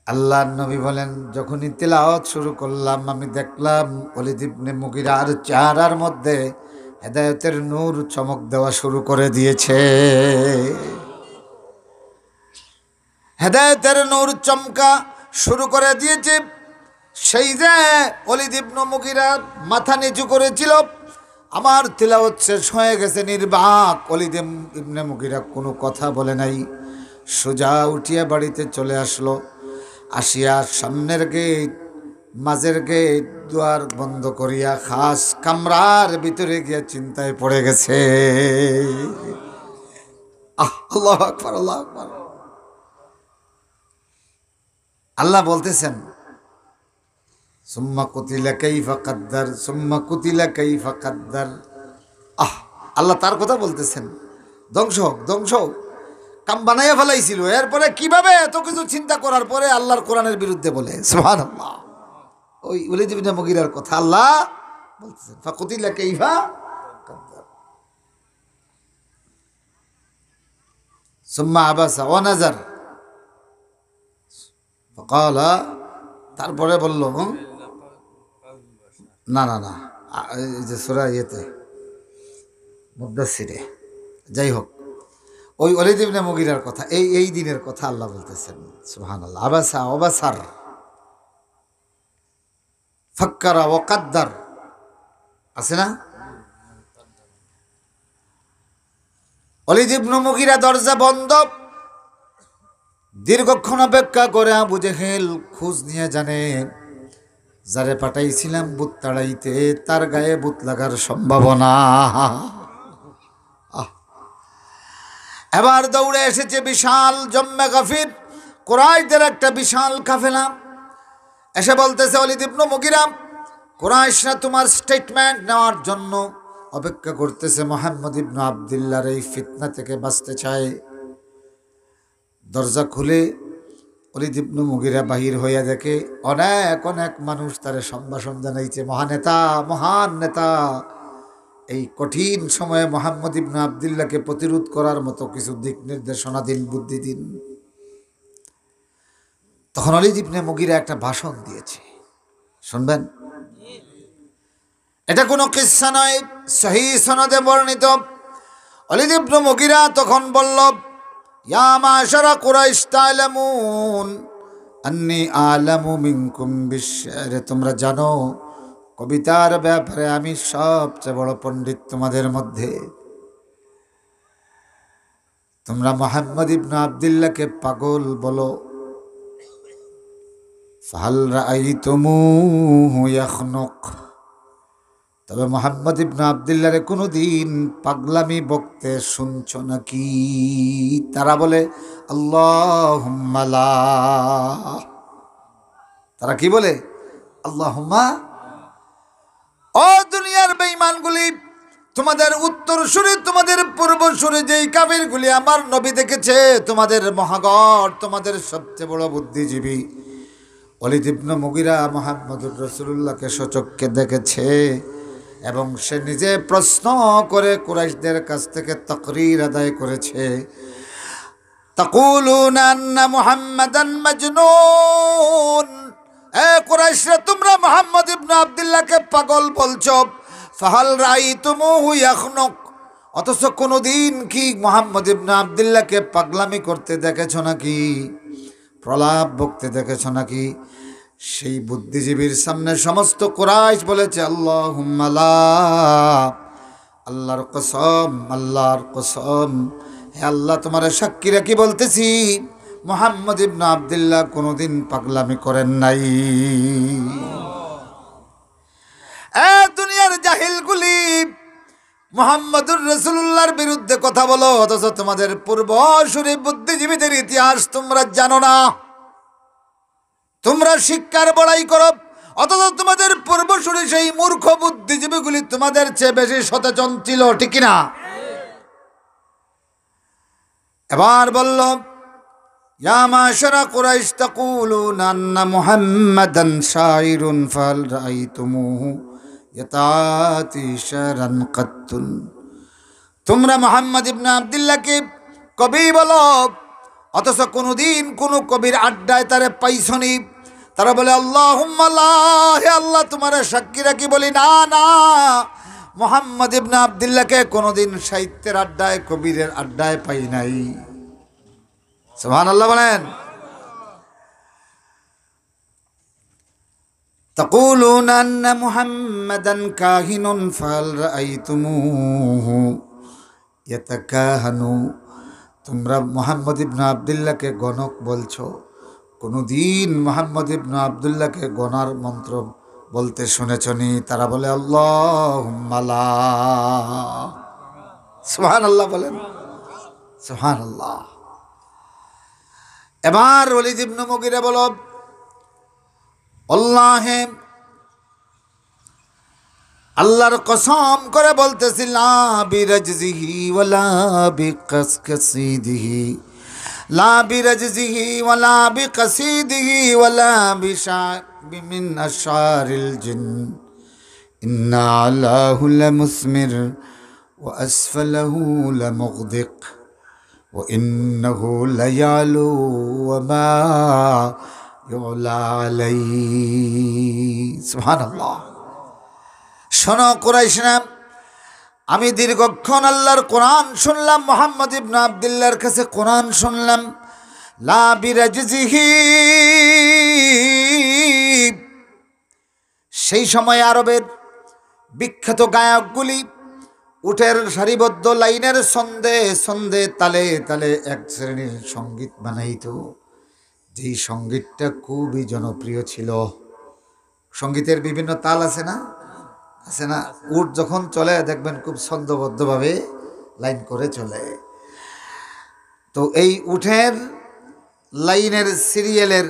আল্লাহ নবী বলেন যখনই তিলাওয়াত শুরু করলাম আমি দেখলাম ওলীদ ইবনে মুগীরার চেহারার মধ্যে হেদায়েতের নূর চমক দেওয়া শুরু করে দিয়েছে। হেদায়েতের নূর চমকা শুরু করে দিয়েছে। সেই যে ওলীদ ইবনে মুগীরা মাথা নিচু করেছিল, আমার তিলাওয়াত শেষ হয়ে গেছে নির্বাক, ওলীদ ইবনে মুগীরা কোনো কথা বলে নাই। সোজা উঠিয়া বাড়িতে চলে আসলো। আসিয়া সামনের গেট, মাঝের গেট, দুয়ার বন্ধ করিয়া খাস কামরার ভিতরে গিয়া চিন্তায় পড়ে গেছে। আল্লাহু আকবার, আল্লাহু আকবার। আল্লাহ বলতেছেন সুম্মা কুতিলা কাইফা কাদ্দার, সুম্মা কুতিলা কাইফা কাদ্দার। আল্লাহ তার কথা বলতেছেন, ধ্বংস হোক, ধ্বংস হোক, কাম বানাইয়া ফেলাইছিল, এরপরে কিভাবে এত কিছু চিন্তা করার পরে আল্লাহর কোরআনের বিরুদ্ধে বলে। সুবহানাল্লাহ। ওই ওয়ালিদ ইবনে মুগীরার কথা আল্লাহ বলতেছেন, ফাকুতিলা কাইফা কাদ্দার সুম্মা আবাসা ওয়া নাজার ফাকালা। তারপরে বলল, না না না, এই যে সূরা ইয়েতে মুদ্দাসসিরে, যাই হোক, ওই ওয়ালিদ ইবনে মুগীরার কথা, এই দিনের কথা আল্লাহ বলতেছেন। সুবহানাল্লাহ। আবাসা ওয়াবাসার, ফাক্কারা ওয়া কাদ্দার, আছে না? ওয়ালিদ ইবনে মুগীরা দরজা বন্ধ, দীর্ঘক্ষণ অপেক্ষা করে আবু জেহেল খোঁজ নিয়ে জানে যারে পাঠাইছিলাম ভূত তাড়াইতে তার গায়ে ভূত লাগার সম্ভাবনা। এবার দৌড়ে এসেছে বিশাল জম্মে গাফির কুরাইশদের একটা বিশাল কাফেলা। এসে বলতেছে, ওয়ালিদ ইবনে মুগীরা, কুরাইশরা তোমার স্টেটমেন্ট নেওয়ার জন্য অপেক্ষা করতেছে। মুহাম্মদ ইবনে আব্দুল্লাহর এই ফিতনা থেকে বাঁচতে চায়। দরজা খুলে ওয়ালিদ ইবনে মুগীরা বাহির হইয়া দেখে অনেক অনেক মানুষ তারে সম্ভাষণ জানাইছে। মহানেতা, মহান নেতা, এই কঠিন সময়ে মুহাম্মদ ইবনে আব্দুল্লাহকে প্রতিরোধ করার মতো কিছু দিক নির্দেশনা দিন, বুদ্ধি দিন। তখন ওয়ালিদ ইবনে মুগীরা একটা ভাষণ দিয়েছে, শুনবেন। এটা কোনো কিসসা নয়, সহিহ সনদে বর্ণিত। ওয়ালিদ ইবনে মুগীরা তখন বলল, ইয়া মাশারা কুরাইশ তা'লামুন আন্নী আ'লামু মিনকুম বিশ-শি'র, তোমরা জানো কবিতার ব্যাপারে আমি সবচেয়ে বড় পণ্ডিত তোমাদের মধ্যে। তোমরা মুহাম্মদ ইবনে আব্দুল্লাহকে পাগল বলো। ফাহাল রাআইতুমুহু ইয়াখনুক, তবে মুহাম্মদ ইবনে আব্দুল্লাহরে কোনোদিন পাগলামি বকতে শুনছো নাকি? তারা বলে আল্লাহুম্মা লা। তারা কি বলে? আল্লাহুম্মা। ও দুনিয়ার বেঈমানগুলি, তোমাদের উত্তরসূরি, তোমাদের পূর্বসূরি যেই কাফিরগুলি আমার নবী দেখেছে, তোমাদের মহাগণ, তোমাদের সবচেয়ে বড় বুদ্ধিজীবী ওয়ালিদ ইবনে মুগীরা মুহাম্মদুর রাসূলুল্লাহকে সচক্ষে দেখেছে এবং সে নিজে প্রশ্ন করে কুরাইশদের কাছ থেকে তাকরীর আদায় করেছে। তাকুলুনা আন্না মুহাম্মাদান মাজনুন, এ কুরাইশরা, তোমরা মুহাম্মদ ইবনে আব্দুল্লাহকে পাগল বলছো। ফাহাল রাআইতুমুহু ইয়াখনুক, অথচ কোনোদিন কি মুহাম্মদ ইবনে আব্দুল্লাহকে পাগলামি করতে দেখেছো নাকি, প্রলাপ বকতে দেখেছো নাকি? সেই বুদ্ধিজীবীর সামনে সমস্ত কুরাইশ বলেছে আল্লাহুম্মা লা, আল্লাহর কসম, আল্লাহর কসম, হে আল্লাহ তোমার সাক্ষী রাখি বলতেছি, মুহাম্মদ ইবনে আব্দুল্লাহ কোনোদিন পাগলামি করেন নাই। এ দুনিয়ার জাহিলগুলি, মুহাম্মদুর রাসূলুল্লাহর বিরুদ্ধে কথা বলো, অথচ তোমাদের পূর্বসূরি বুদ্ধিজীবীদের ইতিহাস তোমরা জানো না। তোমরা শিক্ষার বড়াই করো, অথচ তোমাদের পূর্বসূরি সেই মূর্খ বুদ্ধিজীবীগুলি তোমাদের চেয়ে বেশি সচেতন ছিল, ঠিক কিনা? এবার বলল, ইয়া মাশারা কুরাইশ তাকুলুনা আন্না মুহাম্মাদান শাইরুন ফাহাল রাআইতুমুহু ইয়াতাতি শারান কাত্তুন, তোমরা মুহাম্মদ ইবনে আব্দুল্লাহকে কবি বলো, অথচ কোনোদিন কোনো কবির আড্ডায় তারে পাইছনি। তারা বলে আল্লাহুম্মা লা, হে আল্লাহ তোমার সাক্ষী রাখি বলি, না না, মুহাম্মদ ইবনে আব্দুল্লাহকে কোনোদিন সাহিত্যের আড্ডায়, কবিরের আড্ডায় পাই নাই। সুবহানাল্লাহ বলেন। তাকুলুনা আন্না মুহাম্মাদান কাহিনুন ফাহাল রাআইতুমুহু ইয়াতাকাহানু, তোমরা মুহাম্মদ ইবনে আব্দুল্লাহকে গণক বলছো, কোনদিন মুহাম্মদ ইবনে আব্দুল্লাহকে গণার মন্ত্র বলতে শুনেছনি? তারা বলে আল্লাহুম্মা লা। সুবহানাল্লাহ বলেন, সুবহানাল্লাহ। এবার ওলীদ ইবনে মুগীরা বলো, আল্লাহে, আল্লাহর কসম করে বলতেছি, লা বিরাজজিহি ওয়ালা বিকাসকাসিদিহি, লা বিরাজজিহি ওয়ালা বিকাসিদিহি ওয়ালা বিমিন আশারিল জিন, ইন্না আলাহু লামুসমির ওয়া আসফালাহু লামুগদিক ওয়া ইন্নাহু লায়ালু ওয়া মা ইউলা আলাইহি। সুবহানাল্লাহ। শোনো কুরাইশরা, আমি দীর্ঘক্ষণ আল্লাহর কোরআন শুনলাম, মুহাম্মদ ইবনে আব্দুল্লাহর কাছে কোরআন শুনলাম। লা বিরাজজিহি, সেই সময় আরবের বিখ্যাত গায়কগুলি উটের সারিবদ্ধ লাইনের ছন্দে ছন্দে তালে তালে এক শ্রেণীর সঙ্গীত বানাইত, যেই সঙ্গীতটা খুবই জনপ্রিয় ছিল। সঙ্গীতের বিভিন্ন তাল আছে না, আছে না? উট যখন চলে দেখবেন খুব ছন্দবদ্ধভাবে লাইন করে চলে। তো এই উটের লাইনের সিরিয়ালের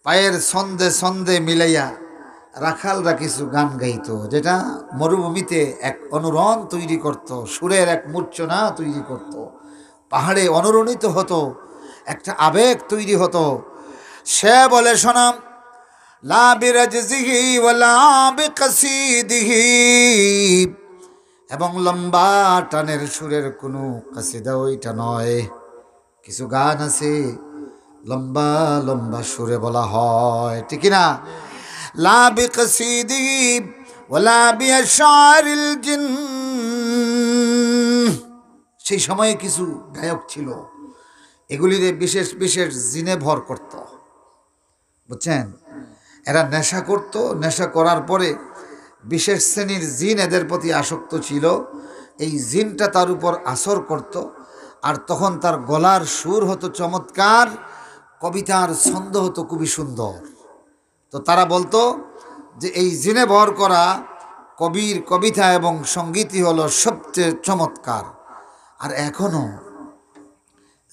পায়ের ছন্দে ছন্দে মিলাইয়া রাখালরা কিছু গান গাইত, যেটা মরুভূমিতে এক অনুরণ তৈরি করত, সুরের এক মূর্ছনা তৈরি করত, পাহাড়ে অনুরণিত হতো, একটা আবেগ তৈরি হতো। সে বলে, শোনাম, লা বিরাজজিহি ওয়ালা বিকাসিদিহি, এবং লম্বা টানের সুরের কোনো কাসিদা ওইটা নয়। কিছু গান আছে লম্বা লম্বা সুরে বলা হয়, ঠিক না? লা বিকাসিদিহি ওয়ালা বিআশারিল জিন। সেই সময়ে কিছু গায়ক ছিল, এগুলিরে বিশেষ বিশেষ জিনে ভর করত, বুঝছেন? এরা নেশা করত, নেশা করার পরে বিশেষ শ্রেণীর জিন এদের প্রতি আসক্ত ছিল। এই জিনটা তার উপর আসর করত, আর তখন তার গলার সুর হতো চমৎকার, কবিতার ছন্দ হতো খুবই সুন্দর। তো তারা বলতো যে এই জিনে ভর করা কবির কবিতা এবং সঙ্গীতই হলো সবচেয়ে চমৎকার। আর এখনো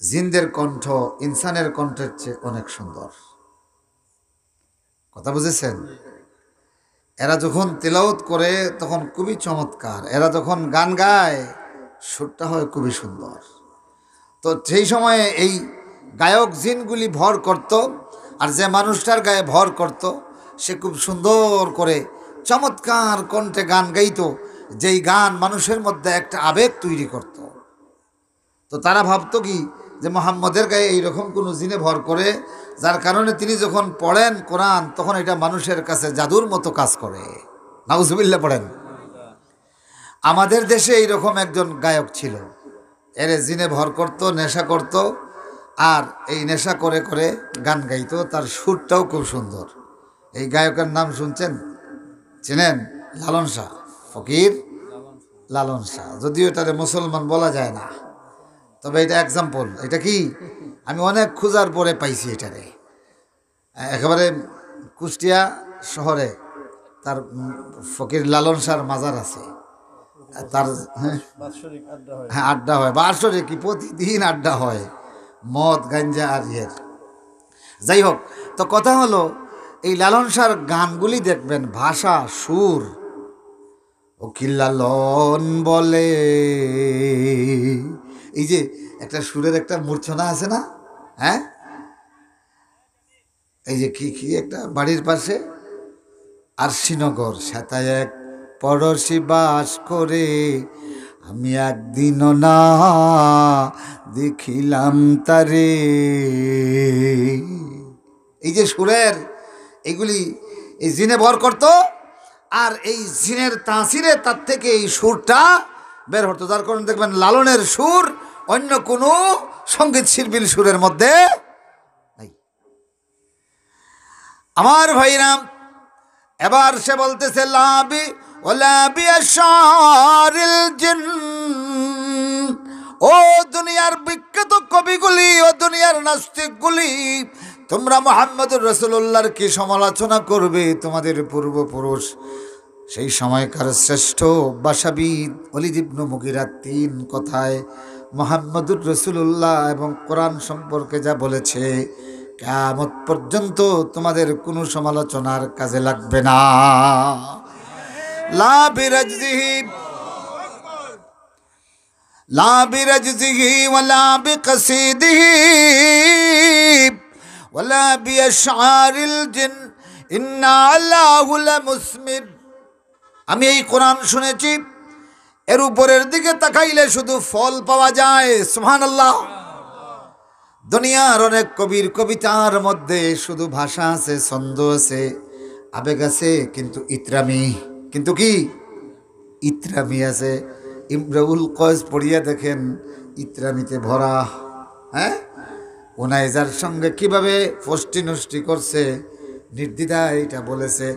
জিনদের কণ্ঠ ইনসানের কণ্ঠের চেয়ে অনেক সুন্দর। কথা বুঝেছেন? এরা যখন তেলাওয়াত করে তখন খুবই চমৎকার, এরা যখন গান গায় সুরটা হয় খুবই সুন্দর। তো সেই সময়ে এই গায়ক জিনগুলি ভর করত, আর যে মানুষটার গায়ে ভর করত সে খুব সুন্দর করে চমৎকার কণ্ঠে গান গাইতো, যেই গান মানুষের মধ্যে একটা আবেগ তৈরি করত। তো তারা ভাবতো কি যে মুহাম্মদের গায়ে এইরকম কোনো জিনে ভর করে, যার কারণে তিনি যখন পড়েন কোরআন তখন এটা মানুষের কাছে জাদুর মতো কাজ করে। নাউজুবিল্লাহ পড়েন। আমাদের দেশে এইরকম একজন গায়ক ছিল, এর জিনে ভর করত, নেশা করত, আর এই নেশা করে করে গান গাইতো, তার সুরটাও খুব সুন্দর। এই গায়কের নাম শুনছেন? চেনেন? লালন শাহ, ফকির লালন শাহ। যদিও এটারে মুসলমান বলা যায় না, তবে এটা এক্সাম্পল। এটা কি আমি অনেক খোঁজার পরে পাইছি এটারে। একেবারে কুষ্টিয়া শহরে তার ফকির লালন শাহর মাজার আছে। তার হ্যাঁ আড্ডা হয়, বার্ষরিক কি প্রতিদিন আড্ডা হয়, মদ গাঞ্জা আর ইয়ের। যাই হোক, তো কথা হলো এই লালন শাহর গানগুলি দেখবেন ভাষা সুর, ও কি লালন বলে, এই যে একটা সুরের একটা মূর্ছনা আছে না? হ্যাঁ, এই যে কি কি একটা বাড়ির পাশে আর শ্রীনগর সেতায় এক পড়শি বাস করে, আমি একদিনও না দেখিলাম তারে। এই যে সুরের এগুলি এই জিনে ভর করত, আর এই জিনের তাসিরে তার থেকে এই সুরটা বের হতো। যার কারণে দেখবেন লালনের সুর অন্য কোনো সঙ্গীত শিল্পীর সুরের মধ্যে নাই। আমার ভাইরাম, এবার সে বলতেছে লাবি ওলা বিআশারিল জিন, ও দুনিয়ার বিখ্যাত কবিগুলি ও দুনিয়ার নাস্তিকগুলি তোমরা মুহাম্মদুর রাসূলুল্লাহর কি সমালোচনা করবে? তোমাদের পূর্বপুরুষ সেই সময়কার শ্রেষ্ঠ ভাষাবিদ ওলীদ ইবনে মুগীরা 3 কথায় মুহাম্মদুর রাসূলুল্লাহ এবং কোরআন সম্পর্কে যা বলেছে, কিয়ামত পর্যন্ত তোমাদের কোনো সমালোচনার কাজে লাগবে না। লা বিরাজজিহি লা বিরাজজিহি ওয়ালা বিকসিদিহি ওয়ালা বিআশআরিল জিন ইন্না আল্লাহু লামুসমির। আমি এই কোরআন শুনেছি, এর উপরের দিকে তাকাইলে শুধু ফল পাওয়া যায়। সুবহানাল্লাহ। দুনিয়ার অনেক কবির কবিতার মধ্যে শুধু ভাষা আছে, ছন্দ আছে, আবেগ আছে, কিন্তু ইতরামি, কিন্তু কি ইতরামি আছে। ইমরুল কয়েস পড়িয়া দেখেন, ইতরামিতে ভরা। হ্যাঁ, ওনাইজার সঙ্গে কিভাবে ফষ্টি নষ্টি করছে, নির্দ্বিধায় এটা বলেছে।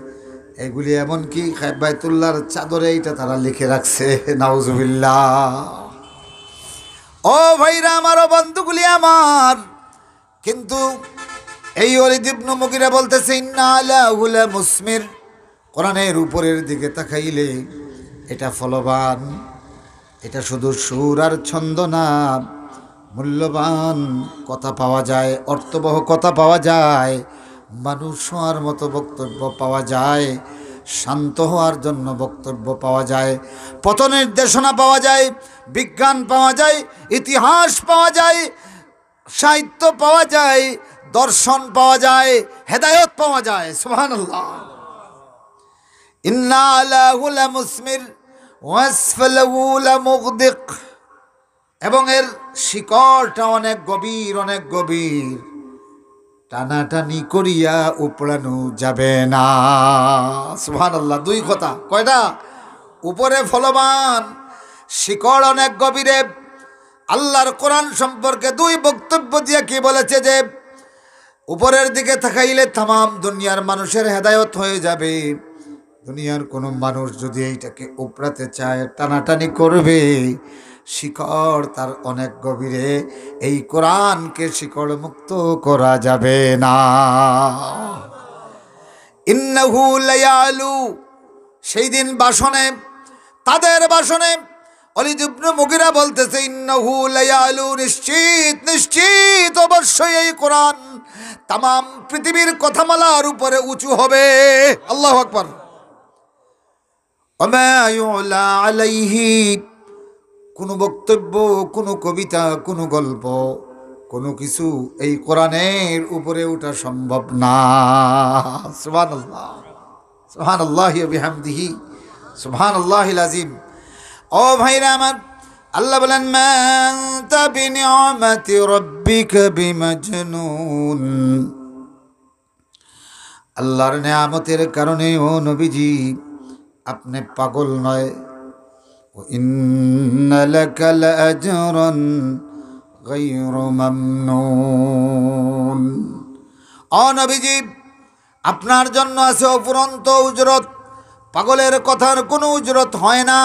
এগুলি এমনকি বাইতুল্লাহর চাদরে এটা তারা লিখে রাখছে। নাউজুবিল্লাহ। ও ভাইরা আমার, ও বন্ধুগুলি আমার, কিন্তু এই ওলীদ ইবনে মুগীরা বলতেছে ইন্না আলাহু লামুসমির। কোরআনের উপরের দিকে তাকাইলে এটা ফলবান, এটা শুধু সুর আর ছন্দ না, মূল্যবান কথা পাওয়া যায়, অর্থবহ কথা পাওয়া যায়, মানুষ হওয়ার মতো বক্তব্য পাওয়া যায়, শান্ত হওয়ার জন্য বক্তব্য পাওয়া যায়, পথ নির্দেশনা পাওয়া যায়, বিজ্ঞান পাওয়া যায়, ইতিহাস পাওয়া যায়, সাহিত্য পাওয়া যায়, দর্শন পাওয়া যায়, হেদায়েত পাওয়া যায়। সুবহানাল্লাহ। ইন্না আলাহু লামুসমির ওয়াসফালহু লামুগদিক। এবং এর শিকড়টা অনেক গভীর, অনেক গভীর, টানাটানি করিয়া উপড়ানো যাবে না। সুবহানাল্লাহ। 2 কথা। কয়টা? উপরে ফলবান, শিকড় অনেক গভীরে। আল্লাহর কোরআন সম্পর্কে 2 বক্তব্য দিয়ে কি বলেছে যে উপরের দিকে তাকাইলে তামাম দুনিয়ার মানুষের হেদায়েত হয়ে যাবে। দুনিয়ার কোনো মানুষ যদি এইটাকে উপড়াতে চায়, টানাটানি করবে, শিকড় তার অনেক গভীরে, এই কোরআনকে শিকড় মুক্ত করা যাবে না। ইন্নাহু লায়ালু। সেই দিন ভাষণে, তাদের ভাষণে ওলীদ ইবনে মুগীরা বলতেছে ইন্নাহু লায়ালু, নিশ্চিত নিশ্চিত অবশ্যই এই কোরআন তামাম পৃথিবীর কথামালার উপরে উঁচু হবে। আল্লাহু আকবার। ওয়া মা ইউলা আলাইহি। কোনো বক্তব্য, কোনো কবিতা, কোনো গল্প, কোনো কিছু এই কোরআনের উপরে ওঠা সম্ভব না। সুবহানাল্লাহ। সুবহানাল্লাহি ওয়া বিহামদিহি সুবহানাল্লাহিল আযীম। ও ভাইরা আমার, আল্লাহ বলেন মা আনতা বিনিআমাতি রাব্বিকা বিমাজনুন। আল্লাহর নিয়ামতের কারণে ও নবীজি আপনি পাগল নয়। وإن لك لأجرا غير ممنون। ও নবীজি, আপনার জন্য আছে অফুরন্ত উজরত। পাগলের কথার কোনো উজরত হয় না,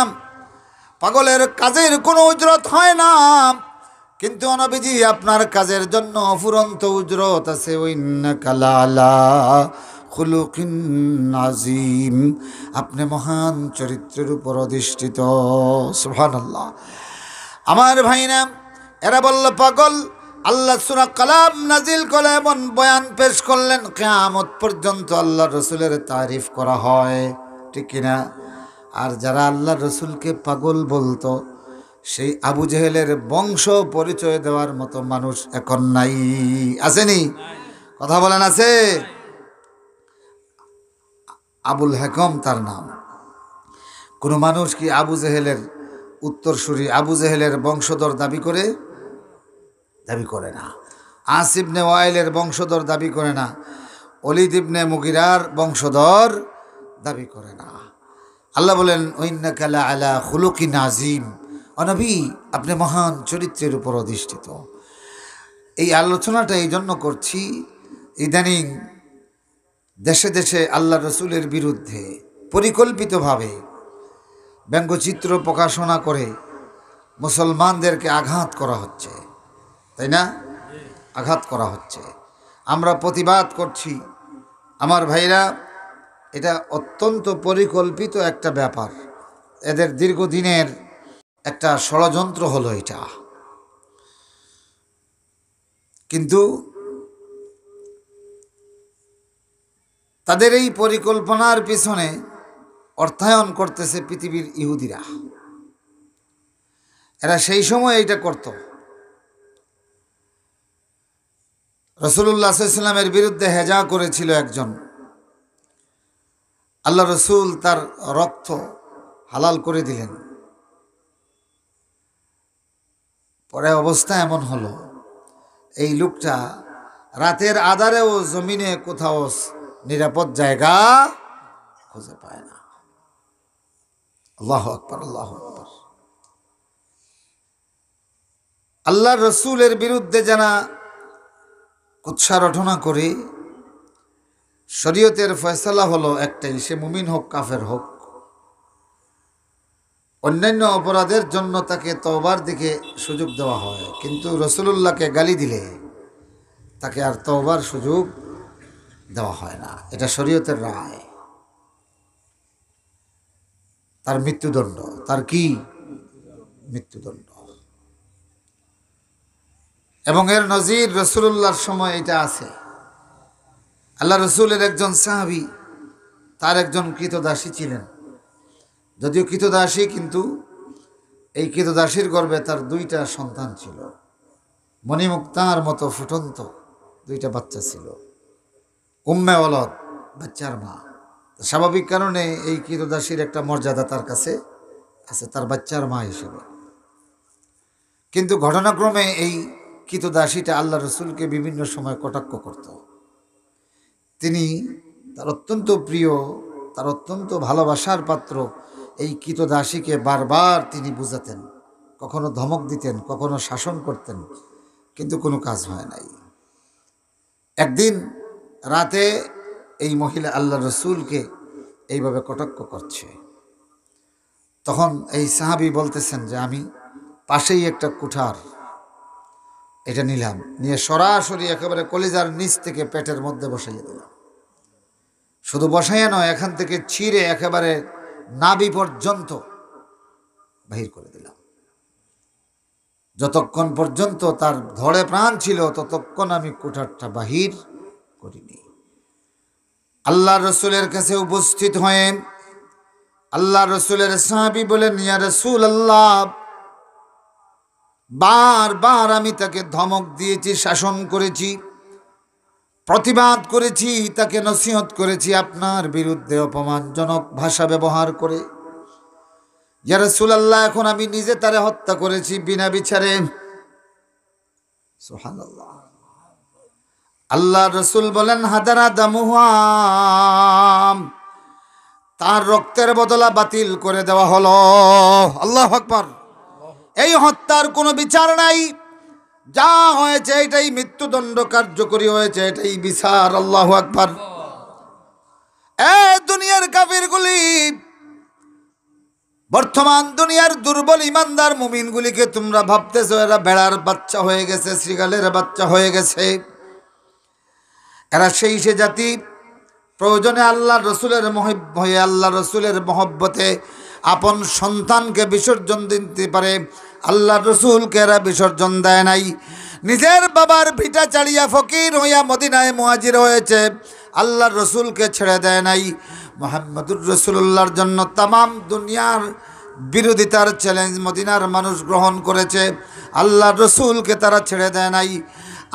পাগলের কাজের কোনো উজরত হয় না, কিন্তু নবীজি আপনার কাজের জন্য অফুরন্ত উজরত আছে। ওয়াইন্নাকা লাআলা খুলুকিন আযীম। আপনি মহান চরিত্রের উপর অধিষ্ঠিত। সুবহানাল্লাহ। আমার ভাইরা, এরা বলল পাগল। আল্লাহ সূরা কালাম নাজিল করে এমন বয়ান পেশ করলেন, কিয়ামত পর্যন্ত আল্লাহ রসুলের তারিফ করা হয়, ঠিক কিনা? আর যারা আল্লাহ রসুলকে পাগল বলতো, সেই আবু জেহেলের বংশ পরিচয় দেওয়ার মতো মানুষ এখন নাই। আসেনি? কথা বলেন, আছে? আবুল হেকম তার নাম। কোনো মানুষ কি আবু জেহেলের উত্তরসূরি, আবু জেহেলের বংশধর দাবি করে? দাবি করে না। আস ইবনে ওয়াইলের বংশধর দাবি করে না। ওলীদ ইবনে মুগীরার বংশধর দাবি করে না। আল্লাহ বলেন ওয়াইন্নাকা লাআলা খুলুকিন আযীম। ও নবী, আপনি মহান চরিত্রের উপর অধিষ্ঠিত। এই আলোচনাটা এই জন্য করছি, ইদানিং দেশে দেশে আল্লাহ রসুলের বিরুদ্ধে পরিকল্পিতভাবে ব্যঙ্গচিত্র প্রকাশনা করে মুসলমানদেরকে আঘাত করা হচ্ছে, তাই না? আঘাত করা হচ্ছে, আমরা প্রতিবাদ করছি। আমার ভাইরা, এটা অত্যন্ত পরিকল্পিত একটা ব্যাপার, এদের দীর্ঘদিনের একটা ষড়যন্ত্র হলো এটা। কিন্তু তাদের এই পরিকল্পনার পিছনে অর্থায়ন করতেছে পৃথিবীর ইহুদিরা। এরা সেই সময় এইটা করত। রাসূলুল্লাহ সাল্লাল্লাহু আলাইহি ওয়াসাল্লামের বিরুদ্ধে হেজা করেছিল একজন, আল্লাহ রসুল তার রক্ত হালাল করে দিলেন। পরে অবস্থা এমন হলো, এই লোকটা রাতের আধারেও জমিনে কোথাও নিরাপদ জায়গা খুঁজে পায় না। আল্লাহু আকবার, আল্লাহু আকবার। আল্লাহ রসুলের বিরুদ্ধে যারা কুৎসা রটনা করে, শরীয়তের ফয়সালা হলো একটাই, সে মুমিন হোক কাফের হোক, অন্যান্য অপরাধের জন্য তাকে তওবার দিকে সুযোগ দেওয়া হয়, কিন্তু রাসূলুল্লাহকে গালি দিলে তাকে আর তওবার সুযোগ দেওয়া হয় না। এটা শরীয়তের রায়। তার মৃত্যুদণ্ড, তার কি মৃত্যুদণ্ড। এবং এর নজির রাসূলুল্লাহর সময় এটা আছে। আল্লাহ রসুলের একজন সাহাবী, তার একজন কৃতদাসী ছিলেন, যদিও কৃতদাসী, কিন্তু এই কৃতদাসীর গর্ভে তার 2টা সন্তান ছিল, মণিমুক্তার মতো ফুটন্ত 2টা বাচ্চা ছিল। উম্মে ওয়ালাদ, বাচ্চার মা। স্বাভাবিক কারণে এই কৃতদাসীর একটা মর্যাদা তার কাছে আছে, তার বাচ্চার মা হিসেবে। কিন্তু ঘটনাক্রমে এই কৃতদাসীটা আল্লাহ রসুলকে বিভিন্ন সময় কটাক্ষ করত। তিনি তার অত্যন্ত প্রিয়, তার অত্যন্ত ভালোবাসার পাত্র এই কৃতদাসীকে বারবার তিনি বুঝাতেন, কখনো ধমক দিতেন, কখনো শাসন করতেন, কিন্তু কোনো কাজ হয় নাই। একদিন রাতে এই মহিলা আল্লাহ রসুলকে এইভাবে কটাক্ষ করছে। তখন এই সাহাবী বলতেছেন যে আমি পাশেই একটা কুঠার এটা নিলাম, নিয়ে সরাসরি একেবারে কলিজার নিচ থেকে পেটের মধ্যে বসাইয়ে দিলাম। শুধু বসাইয়া নয়, এখান থেকে ছিঁড়ে একেবারে নাভি পর্যন্ত বাহির করে দিলাম। যতক্ষণ পর্যন্ত তার ধড়ে প্রাণ ছিল ততক্ষণ আমি কুঠারটা বাহির করিনি। আল্লাহ রসুলের কাছে উপস্থিত হয়ে আল্লাহ রসুলের সাহাবী বলেন, ইয়া রাসূলুল্লাহ, বারবার আমি তাকে ধমক দিয়েছি, শাসন করেছি, প্রতিবাদ করেছি, তাকে নসিহত করেছি আপনার বিরুদ্ধে অপমানজনক ভাষা ব্যবহার করে। ইয়া রাসূলুল্লাহ, এখন আমি নিজে তারে হত্যা করেছি বিনা বিচারে। সুবহানাল্লাহ। আল্লাহ রসুল বলেন, হাদারা দামুহাম, তার রক্তের বদলা বাতিল করে দেওয়া হলো। আল্লাহু আকবার। এই হত্যার কোনো বিচার নাই, যা হয়েছে এটাই মৃত্যুদণ্ড কার্যকরী হয়েছে, এটাই বিচার। আল্লাহু আকবার। দুনিয়ার কাফিরগুলি, বর্তমান দুনিয়ার দুর্বল ইমানদার মুমিনগুলিকে তোমরা ভাবতেছো এরা ভেড়ার বাচ্চা হয়ে গেছে, শ্রীগালের বাচ্চা হয়ে গেছে। এরা সেই সে জাতি, প্রয়োজনে আল্লাহ রসুলের হয়ে আল্লাহ রসুলের মহব্বতে আপন সন্তানকে বিসর্জন দিতে পারে। আল্লাহ রসুলকে এরা বিসর্জন দেয় নাই। নিজের বাবার ভিটা চাড়িয়া ফকির হইয়া মদিনায় মুহাজির হয়েছে, আল্লাহ রসুলকে ছেড়ে দেয় নাই। মুহাম্মদুর রাসূলুল্লাহর জন্য তামাম দুনিয়ার বিরোধিতার চ্যালেঞ্জ মদিনার মানুষ গ্রহণ করেছে, আল্লাহ রসুলকে তারা ছেড়ে দেয় নাই।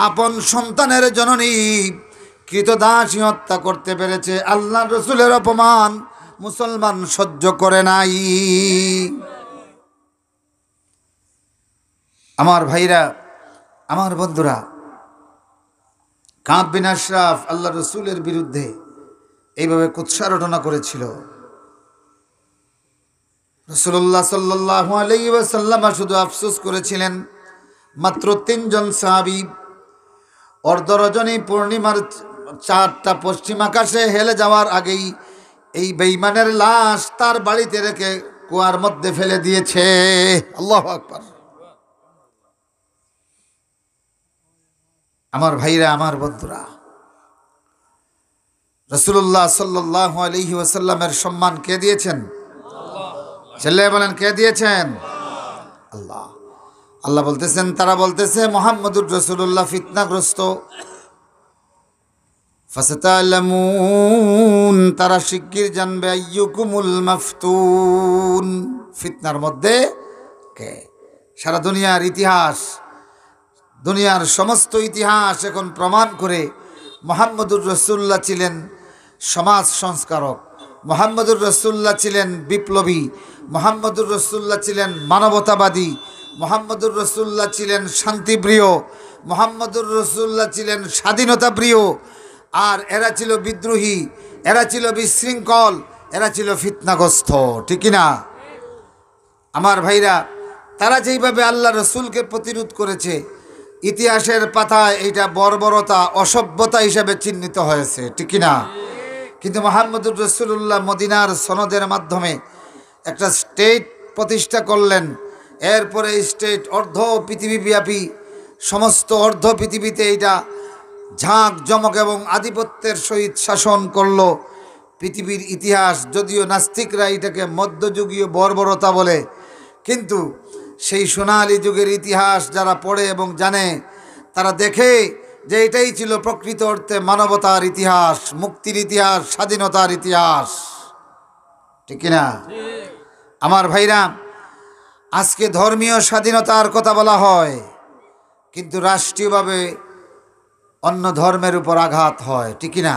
আপন সন্তানের জননী কৃতদাসী হত্যা করতে পেরেছে, আল্লাহ রসুলের অপমান মুসলমান সহ্য করে নাই। আমার ভাইরা, আমার বন্ধুরা, কাব বিন আশরাফ আল্লাহ রসুলের বিরুদ্ধে এইভাবে কুৎসা রটনা করেছিল। রাসূলুল্লাহ সাল্লাল্লাহু আলাইহি ওয়াসাল্লাম শুধু আফসোস করেছিলেন, মাত্র 3 জন সাহাবী অর্ধরজনী পূর্ণিমার 4টা পশ্চিম আকাশে হেলে যাওয়ার আগেই এই বেঈমানের লাশ তার বাড়িতে রেখে কুয়ার মধ্যে ফেলে দিয়েছে। আল্লাহু আকবার। আমার ভাইরা, আমার বন্ধুরা, রাসূলুল্লাহ সাল্লাল্লাহু আলাইহি ওয়াসাল্লামের সম্মান কে দিয়েছেন? ছেলে বলেন, কে দিয়েছেন? আল্লাহ। আল্লাহ বলতেছেন, তারা বলতেছে মুহাম্মদুর রাসূলুল্লাহ ফিতনাগ্রস্ত। ফাসাতালামুন, তারা শিগগির জানবে আইয়ুকুমুল মাফতুন, ফিতনার মধ্যে কে। সারা দুনিয়ার ইতিহাস, দুনিয়ার সমস্ত ইতিহাস এখন প্রমাণ করে মুহাম্মদুর রাসূলুল্লাহ ছিলেন সমাজ সংস্কারক, মুহাম্মদুর রাসূলুল্লাহ ছিলেন বিপ্লবী, মুহাম্মদুর রাসূলুল্লাহ ছিলেন মানবতাবাদী, মুহাম্মদুর রাসূলুল্লাহ ছিলেন শান্তিপ্রিয়, মুহাম্মদুর রাসূলুল্লাহ ছিলেন স্বাধীনতাপ্রিয়। আর এরা ছিল বিদ্রোহী, এরা ছিল বিশৃঙ্খল, এরা ছিল ফিতনাগ্রস্ত। ঠিক না আমার ভাইরা? তারা যেইভাবে আল্লাহ রসুলকে প্রতিরোধ করেছে, ইতিহাসের পাতায় এইটা বর্বরতা, অসভ্যতা হিসাবে চিহ্নিত হয়েছে। ঠিক না? কিন্তু মুহাম্মদুর রাসূলুল্লাহ মদিনার সনদের মাধ্যমে একটা স্টেট প্রতিষ্ঠা করলেন। এরপরে এই স্টেট অর্ধ পৃথিবীব্যাপী, সমস্ত অর্ধ পৃথিবীতে এইটা ঝাঁক জমক এবং আধিপত্যের সহিত শাসন করলো। পৃথিবীর ইতিহাস, যদিও নাস্তিকরা এটাকে মধ্যযুগীয় বর্বরতা বলে, কিন্তু সেই সোনালী যুগের ইতিহাস যারা পড়ে এবং জানে, তারা দেখে যে এটাই ছিল প্রকৃত অর্থে মানবতার ইতিহাস, মুক্তির ইতিহাস, স্বাধীনতার ইতিহাস। ঠিক না আমার ভাইরা? আজকে ধর্মীয় স্বাধীনতার কথা বলা হয়, কিন্তু রাষ্ট্রীয়ভাবে অন্য ধর্মের উপর আঘাত হয়। ঠিক না?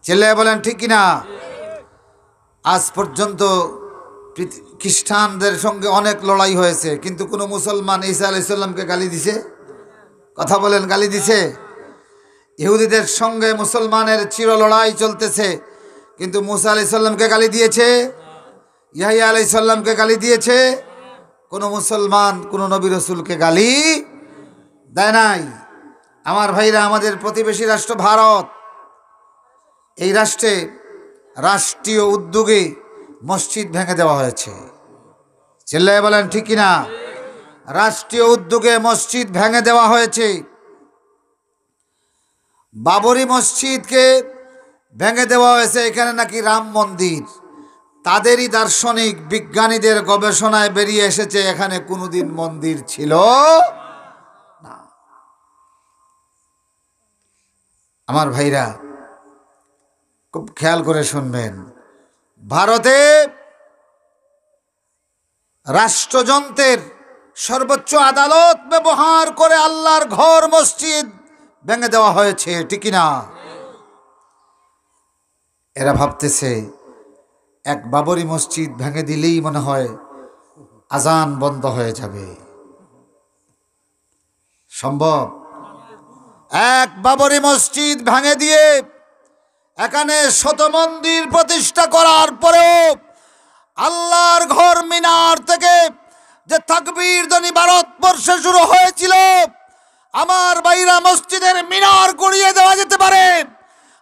ছেলে বলেন ঠিক না? আজ পর্যন্ত খ্রিস্টানদের সঙ্গে অনেক লড়াই হয়েছে, কিন্তু কোনো মুসলমান ঈসা আলাইহিস সালামকে গালি দিছে? কথা বলেন, গালি দিছে? ইহুদিদের সঙ্গে মুসলমানের চির লড়াই চলতেছে, কিন্তু মুসা আলাইহিস সালামকে গালি দিয়েছে? ইয়াহইয়া আলাইহিস সালামকে গালি দিয়েছে? কোনো মুসলমান কোনো নবী রাসূলকে গালি দেয় নাই। আমার ভাইরা, আমাদের প্রতিবেশী রাষ্ট্র ভারত, এই রাষ্ট্রে রাষ্ট্রীয় উদ্যোগে মসজিদ ভেঙে দেওয়া হয়েছে। চিল্লায়ে বলেন ঠিক কিনা? রাষ্ট্রীয় উদ্যোগে মসজিদ ভেঙে দেওয়া হয়েছে। বাবরি মসজিদকে ভেঙে দেওয়া হয়েছে, এখানে নাকি রাম মন্দির। তাদেরই দার্শনিক বিজ্ঞানীদের গবেষণায় বেরিয়ে এসেছে এখানে কোনোদিন মন্দির ছিল না। আমার ভাইরা, খুব খেয়াল করে শুনবেন, ভারতে রাষ্ট্রযন্ত্রের সর্বোচ্চ আদালত ব্যবহার করে আল্লাহর ঘর মসজিদ ভেঙে দেওয়া হয়েছে। ঠিক না? এরা ভাবতেছে এক বাবরি মসজিদ ভেঙে দিলেই মনে হয় আজান বন্ধ হয়ে যাবে। সম্ভব? এক বাবরি মসজিদ ভেঙে দিয়ে এখানে শত মন্দির প্রতিষ্ঠা করার পরেও আল্লাহর ঘর মিনার থেকে যে তাকবীর ধ্বনি ভারতবর্ষে শুরু হয়েছিল, আমার ভাইরা, মসজিদের মিনার গড়িয়ে দেওয়া যেতে পারে,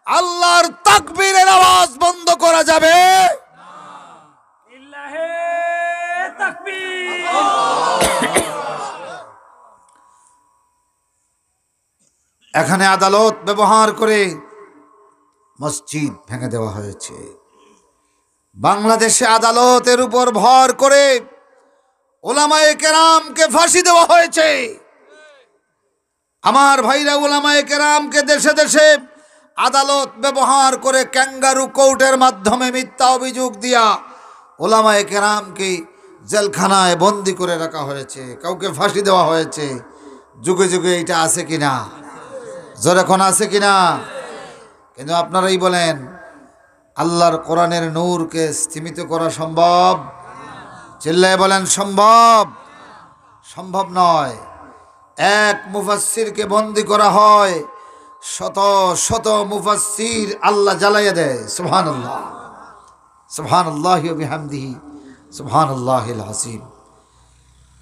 আল্লাহর তাকবীরের আওয়াজ বন্ধ করা যাবে এখানে আদালত ব্যবহার করে মসজিদ ভেঙে দেওয়া হয়েছে। বাংলাদেশে আদালতের উপর ভর করে উলামায়ে কেরামকে ফাঁসি দেওয়া হয়েছে। আমার ভাইরা, উলামায়ে কেরামকে দেশে দেশে আদালত ব্যবহার করে ক্যাঙ্গারু কোর্টের মাধ্যমে মিথ্যা অভিযোগ দিয়া উলামায়ে কেরামকে জেলখানায় বন্দি করে রাখা হয়েছে, কাউকে ফাঁসি দেওয়া হয়েছে। যুগে যুগে এটা আছে কিনা? জোরে কোন আছে কিনা? কিন্তু আপনারাই বলেন, আল্লাহর কোরআনের নূরকে স্তিমিত করা সম্ভব? চিল্লায় বলেন, সম্ভব? সম্ভব নয়। এক মুফাসসিরকে বন্দি করা হয়, শত শত মুফাসসির আল্লাহ জ্বালাইয়া দেয়। সুবহানাল্লাহ, সুবহানাল্লাহি ওয়া বিহামদিহি, সুবহানাল্লাহিল আযীম।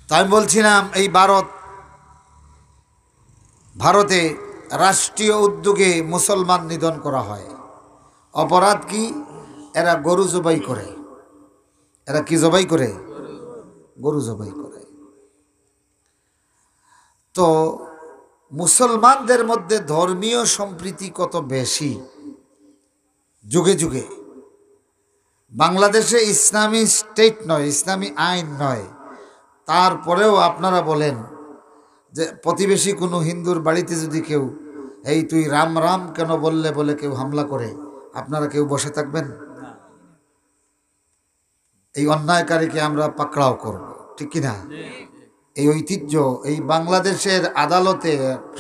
তাই আমি বলছিলাম, এই ভারতে রাষ্ট্রীয় উদ্যোগে মুসলমান নিধন করা হয়। অপরাধ কি? এরা গরু জবাই করে। এরা কি জবাই করে? গরু জবাই করে। তো মুসলমানদের মধ্যে ধর্মীয় সম্প্রীতি কত বেশি, যুগে যুগে। বাংলাদেশে ইসলামী স্টেট নয়, ইসলামী আইন নয়, তারপরেও আপনারা বলেন যে প্রতিবেশী কোনো হিন্দুর বাড়িতে যদি কেউ এই তুই রাম রাম কেন বললে বলে কেউ হামলা করে, আপনারা কেউ বসে থাকবেন? এই অন্যায়কারীকে আমরা পাকড়াও করব, ঠিক কিনা? এই ঐতিহ্য, এই বাংলাদেশের আদালতে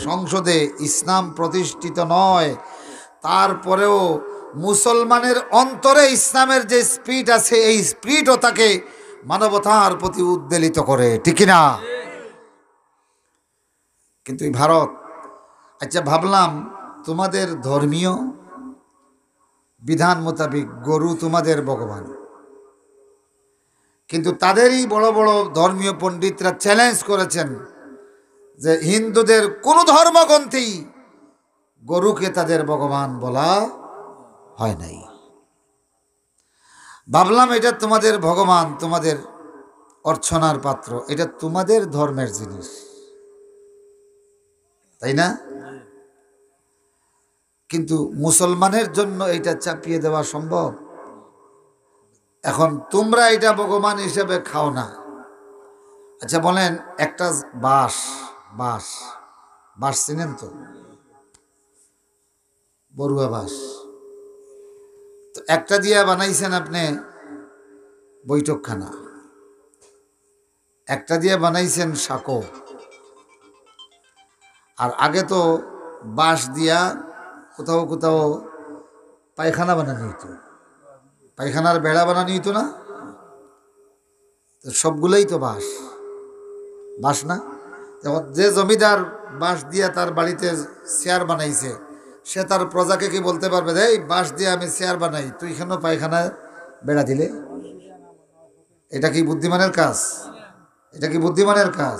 সংসদে ইসলাম প্রতিষ্ঠিত নয়, তারপরেও মুসলমানের অন্তরে ইসলামের যে স্পিরিট আছে, এই স্পিরিটও তাকে মানবতার প্রতি উদ্বেলিত করে, ঠিক কিনা? কিন্তু এই ভারত, আচ্ছা ভাবলাম তোমাদের ধর্মীয় বিধান মোতাবেক গরু তোমাদের ভগবান, কিন্তু তাদেরই বড় বড় ধর্মীয় পণ্ডিতরা চ্যালেঞ্জ করেছেন যে হিন্দুদের কোন ধর্মগ্রন্থেই গরুকে তাদের ভগবান বলা হয় নাই। ভাবলাম এটা তোমাদের ভগবান, তোমাদের অর্চনার পাত্র, এটা তোমাদের ধর্মের জিনিস, তাই না? কিন্তু মুসলমানের জন্য এটা চাপিয়ে দেওয়া সম্ভব? এখন তোমরা এটা ভগবান হিসেবে খাও না। আচ্ছা বলেন, একটা বাঁশ বাঁশ বাঁশ চিনেন তো? বড়ুয়া বাঁশ তো একটা দিয়া বানাইছেন আপনি বৈঠকখানা, একটা দিয়ে বানাইছেন সাঁকো, আর আগে তো বাঁশ দিয়া কোথাও কোথাও পায়খানা বানানো হইতো, পায়খানার বেড়া বানানো হইতো না? তো সবগুলোই তো বাঁশ, বাঁশ না? যে জমিদার বাঁশ দিয়া তার বাড়িতে চেয়ার বানাইছে, সে তার প্রজাকে কি বলতে পারবে যে এই বাঁশ দিয়ে আমি চেয়ার বানাই, তুই কেন পায়খানায় বেড়া দিলে? এটা কি বুদ্ধিমানের কাজ? এটা কি বুদ্ধিমানের কাজ?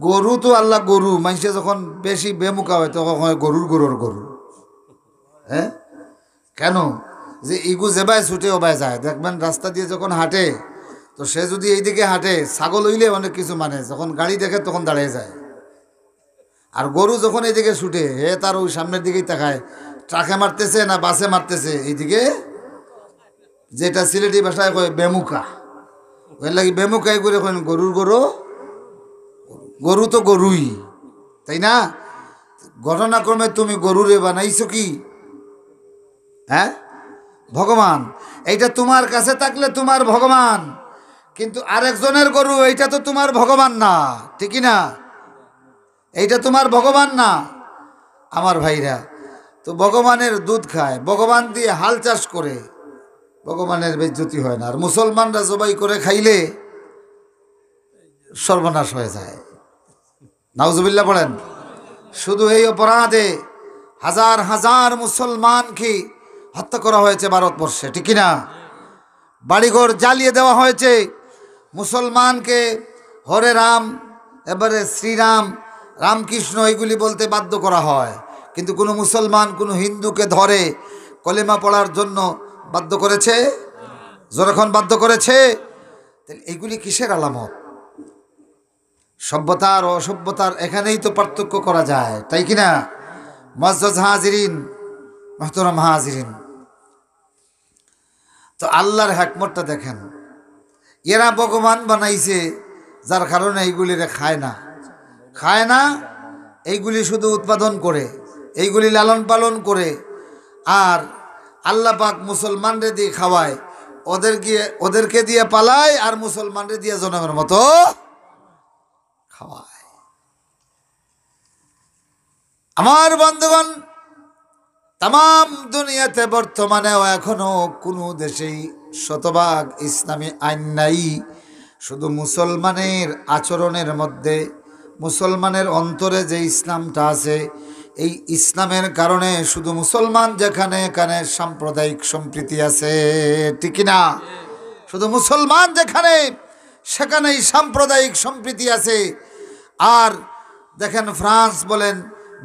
গরু তো আল্লাহ গরু, মানুষে যখন বেশি বেমুখা হয় তখন হয় গরুর গরুর গরু। হ্যাঁ, কেন? যে ইগু যেবায় ছুটে ওবায় যায়, দেখবেন রাস্তা দিয়ে যখন হাঁটে তো সে যদি এইদিকে হাঁটে, ছাগল হইলে অনেক কিছু মানে, যখন গাড়ি দেখে তখন দাঁড়িয়ে যায়। আর গরু যখন এইদিকে ছুটে, হে তার ওই সামনের দিকেই তাকায়, ট্রাকে মারতেছে না বাসে মারতেছে, এইদিকে, যেটা সিলেটি ভাষায় কয় বেমুখা, ওই লাগে বেমুখাই করে গরুর গরু, গরু তো গরুই, তাই না? ঘটনাক্রমে তুমি গরুরে বানাইছো কি? হ্যাঁ, ভগবান। এইটা তোমার কাছে থাকলে তোমার ভগবান, কিন্তু আরেকজনের গরু, এইটা তো তোমার ভগবান না, ঠিকই না? এইটা তোমার ভগবান না আমার ভাইরা। তো ভগবানের দুধ খায়, ভগবান দিয়ে হাল চাষ করে, ভগবানের বেজ্জতি হয় না। আর মুসলমানরা জবাই করে খাইলে সর্বনাশ হয়ে যায়। নাউজুবিল্লাহ বলেন। শুধু এই অপরাধে হাজার হাজার মুসলমানকে হত্যা করা হয়েছে ভারতবর্ষে, ঠিক না? বাড়িঘর জ্বালিয়ে দেওয়া হয়েছে, মুসলমানকে হরে রাম, এবারে শ্রীরাম, রামকৃষ্ণ এগুলি বলতে বাধ্য করা হয়, কিন্তু কোনো মুসলমান কোনো হিন্দুকে ধরে কলেমা পড়ার জন্য বাধ্য করেছে? যখন বাধ্য করেছে, তাহলে এগুলি কিসের আলামত? সভ্যতার ও অসভ্যতার এখানেই তো পার্থক্য করা যায়, তাই কিনা? মুআজ্জাজ হাজিরিন, মুহতারাম হাজিরিন, তো আল্লাহর হিকমতটা দেখেন। এরা ভগবান বানাইছে, যার কারণে এইগুলিরে খায় না, খায় না, এইগুলি শুধু উৎপাদন করে, এইগুলি লালন পালন করে, আর আল্লাহ পাক মুসলমানরে দিয়ে খাওয়ায়, ওদেরকে দিয়ে পালায়, আর মুসলমানরে দিয়ে জনমের মতো খাওয়ায়। আমার বন্ধুগণ, তাম দুনিয়াতে বর্তমানেও এখনো কোনো দেশেই শতভাগ ইসলামী আইন নাই। শুধু মুসলমানের আচরণের মধ্যে, মুসলমানের অন্তরে যে ইসলামটা আছে, এই ইসলামের কারণে শুধু মুসলমান যেখানে এখানে সাম্প্রদায়িক সম্প্রীতি আছে, ঠিক না? শুধু মুসলমান যেখানে সেখানেই সাম্প্রদায়িক সম্প্রীতি আছে। আর দেখেন, ফ্রান্স বলেন,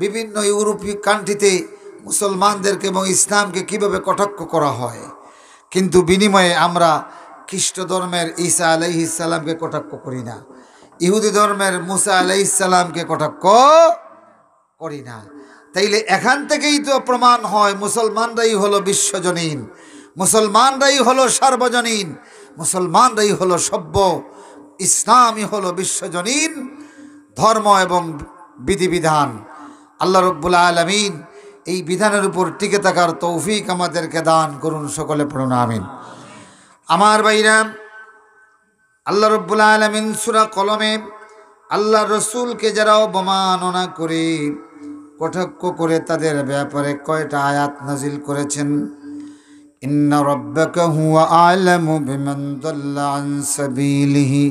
বিভিন্ন ইউরোপীয় কান্ট্রিতে মুসলমানদেরকে এবং ইসলামকে কিভাবে কটাক্ষ করা হয়, কিন্তু বিনিময়ে আমরা খ্রিস্ট ধর্মের ঈসা আলাইহিস সালামকে কটাক্ষ করি না, ইহুদি ধর্মের মুসা আলাইহিস সালামকে কটাক্ষ করি না। তাইলে এখান থেকেই তো প্রমাণ হয় মুসলমানরাই হলো বিশ্বজনীন, মুসলমানরাই হলো সার্বজনীন, মুসলমানরাই হলো সভ্য, ইসলামই হলো বিশ্বজনীন ধর্ম এবং বিধিবিধান। আল্লাহ রাব্বুল আলামিন এই বিধানের উপর টিকে থাকার তৌফিক আমাদেরকে দান করুন, সকলে পড়ুন আমিন। আমার ভাইরা, আল্লাহ রাব্বুল আলামিন সূরা কলমে আল্লাহ রসুলকে যারা অবমাননা করে কটাক্ষ করে তাদের ব্যাপারে কয়টা আয়াত নাজিল করেছেন? ইন্না রাব্বাকা হুয়া আ'লামু বিমান দাল্লা আন সাবিলিহি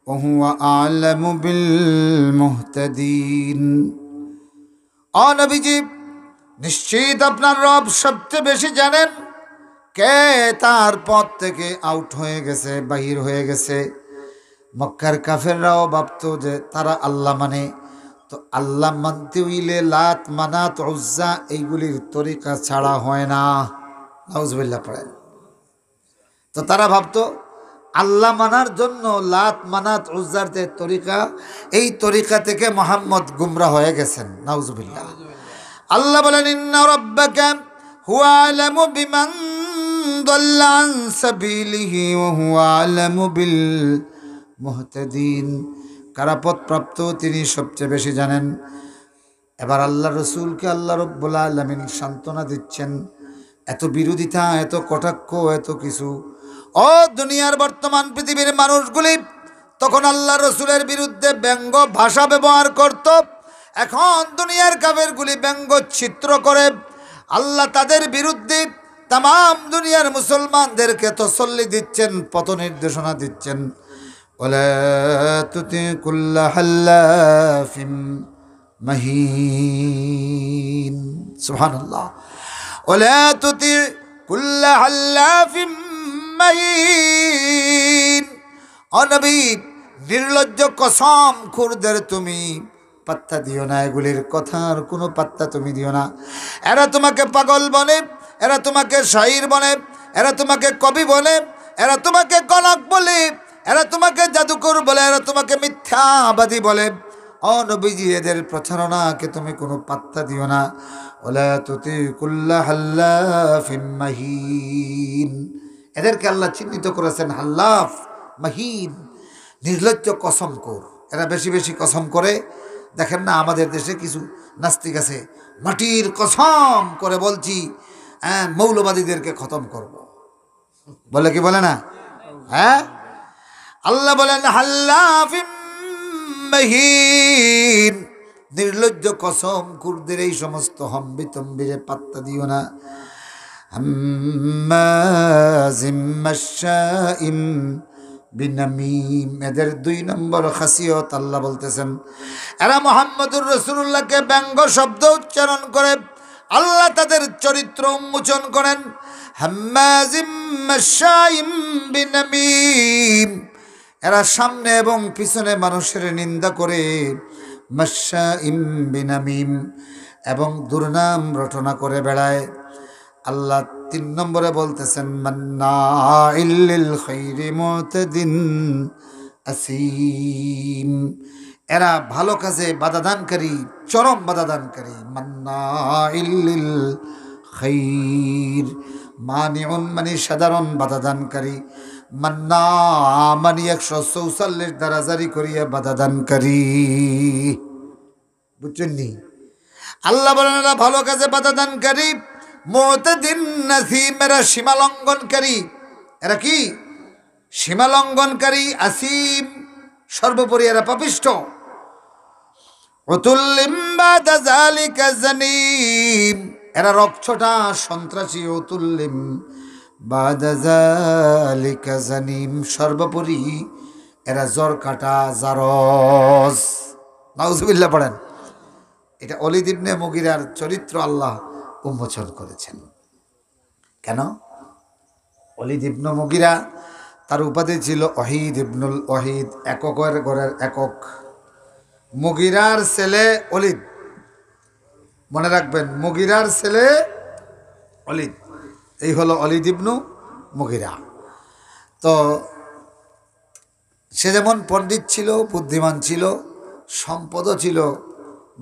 ওয়া হুয়া আ'লামু বিল মুহতাদিন। ও নবীজি, নিশ্চিত আপনার রব সবচেয়ে বেশি জানেন কে তার পথ থেকে আউট হয়ে গেছে, বাহির হয়ে গেছে। মক্কার কাফেররাও ভাবতো যে তারা আল্লাহ মানে, তো আল্লাহ মানতে হইলে লাত মানাত উজ্জা এইগুলির তরিকা ছাড়া হয় না। নাউজুবিল্লাহ পড়েন। তো তারা ভাবতো আল্লাহ মানার জন্য লাত মানাত উজ্জার যে তরিকা, এই তরিকা থেকে মুহাম্মদ গুমরা হয়ে গেছেন। নাউজুবিল্লাহ। আল্লাহ বলেন ইন্না রাব্বাকা হুয়া আ'লামু বিমান দাল্লা আন সাবিলিহি ওয়া হুয়া আ'লামু বিল মুহতাদিন। কারা পথ প্রাপ্ত তিনি সবচেয়ে বেশি জানেন। এবার আল্লাহ রসুলকে আল্লাহ রাব্বুল আলামিন সান্ত্বনা দিচ্ছেন। এত বিরোধিতা, এত কটাক্ষ, এত কিছু। ও দুনিয়ার বর্তমান পৃথিবীর মানুষগুলি তখন আল্লাহ রসুলের বিরুদ্ধে ব্যঙ্গ ভাষা ব্যবহার করত। এখন দুনিয়ার কাফেরগুলি ব্যঙ্গ চিত্র করে আল্লাহ তাদের বিরুদ্ধে তামাম দুনিয়ার মুসলমানদেরকে তসল্লি দিচ্ছেন, পথ নির্দেশনা দিচ্ছেন। ওয়ালা তুতি কুল্লা হাল্লাফিম মাহিন। সুবহানাল্লাহ। ওয়ালা তুতি কুল্লা হাল্লাফিম মাহিন। ও নবী, নির্লজ্জ কসম খুরদের তুমি পাত্তা দিও না, এগুলির কথার কোনো পাত্তা তুমি দিও না। এরা তোমাকে পাগল বলে, এরা তোমাকে শাইর বলে, এরা তোমাকে কবি বলে, এরা তোমাকে গণক বলে, এরা তোমাকে জাদুকর বলে, এরা তোমাকে মিথ্যাবাদী বলে। ও নবীজি, এদের প্রচারণাকে তুমি কোনো পাত্তা দিও না। ওয়ালা তুতি কুল্লা হাল্লাফিম মাহিন। এদেরকে আল্লাহ চিহ্নিত করেছেন হাল্লাফ, মাহিন, নির্লজ্জ কসমখোর। এরা বেশি বেশি কসম করে। দেখেন না আমাদের দেশে কিছু নাস্তিক আছে, মাটির কসম করে বলছি মৌলবাদীদেরকে খতম করব, বলে কি বলে না? হ্যাঁ, আল্লাহ বলেন হাল্লাফিম মাহিন, নির্লজ্জ কসম খুরদের এই সমস্ত হম্বিতম্বিরে পাত্তা দিও না। হাম্মাজিম মাশাইম বিনামিম। এদের 2 নম্বর খাসিয়ত আল্লাহ বলতেছেন, এরা মুহাম্মদুর রাসূলুল্লাহকে ব্যঙ্গ শব্দ উচ্চারণ করে আল্লাহ তাদের চরিত্র উন্মোচন করেন। হাম্মাজিম মাশাইম বিনামিম, এরা সামনে এবং পিছনে মানুষের নিন্দা করে। মাশাইম বিনামিম, এবং দুর্নাম রটনা করে বেড়ায়। আল্লাহ 3 নম্বরে বলতেছেন মান্নাইল লিল খাইরি মুতাদিন আসিম, এরা ভালো কাজে বাধাদানকারী, চরম বাধাদানকারী। মান্নাইল লিল খাইর, মানিউন মানে সাধারণ বাধাদানকারী, মান্না মানে 144 দ্বারা জারি করিয়া বাধাদানকারী। বুঝছেন নি? আল্লাহ বলেন এরা ভালো কাজে বাধাদানকারী। মুতাদিন নাসিম, এরা সীমালঙ্ঘনকারী। এরা কি? সীমালঙ্ঘনকারী। আসিম, সর্বোপরি এরা পাপিষ্ঠ। উতুল্লিম বাদা যালিকা জানিম, এরা রক্ষটা সন্ত্রাসী। উতুল্লিম বাদা যালিকা জানিম, সর্বোপরি এরা জ্বর কাটা জারজ। নাউজুবিল্লাহ পড়েন। এটা ওলীদ ইবনে মুগীরার চরিত্র আল্লাহ উন্মোচন করেছেন। কেন? ওলীদ ইবনে মুগীরা, তার উপাধি ছিল ওয়াহিদ ইবনুল ওয়াহিদ, এককের ঘরের একক। মুগীরার ছেলে ওলীদ, মনে রাখবেন, মুগীরার ছেলে ওলীদ, এই হলো ওলীদ ইবনু মুগীরা। তো সে যেমন পণ্ডিত ছিল, বুদ্ধিমান ছিল, সম্পদও ছিল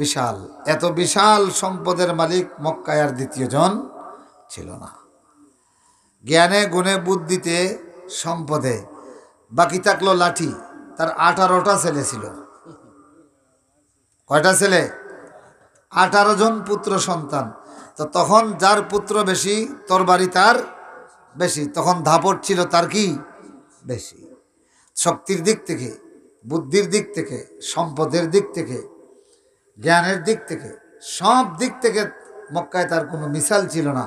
বিশাল, এত বিশাল সম্পদের মালিক মক্কায় আর দ্বিতীয় জন ছিল না। জ্ঞানে গুণে বুদ্ধিতে সম্পদে বাকি থাকলো লাঠি। তার 18টা ছেলে ছিল। কয়টা ছেলে? 18 জন পুত্র সন্তান। তো তখন যার পুত্র বেশি তরবারি তার বেশি, তখন দাপট ছিল তার কি বেশি। শক্তির দিক থেকে, বুদ্ধির দিক থেকে, সম্পদের দিক থেকে, জ্ঞানের দিক থেকে, সব দিক থেকে মক্কায় তার কোনো মিসাল ছিল না।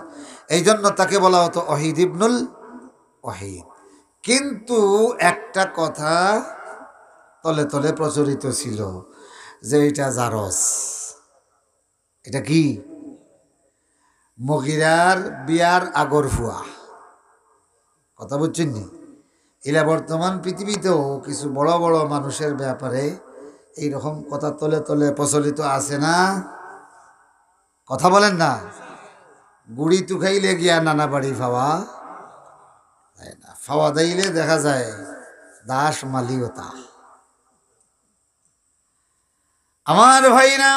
এই জন্য তাকে বলা হতো ওয়াহিদ ইবনুল ওয়াহিদ। কিন্তু একটা কথা তলে তলে প্রচলিত ছিল যে এটা জারজ। এটা কি? মগিরার বিয়ার আগর ফুয়া। কথা বুঝছেন নি? এরা বর্তমান পৃথিবীতেও কিছু বড় বড় মানুষের ব্যাপারে এইরকম কথা তলে তলে প্রচলিত আছে না? কথা বলেন না? গুড়ি তু খাইলে গিয়া নানা বাড়ি ফাওয়া যায় না, ফাওয়া দাইলে দেখা যায় দাস মালিওতা। আমার ভাইরা,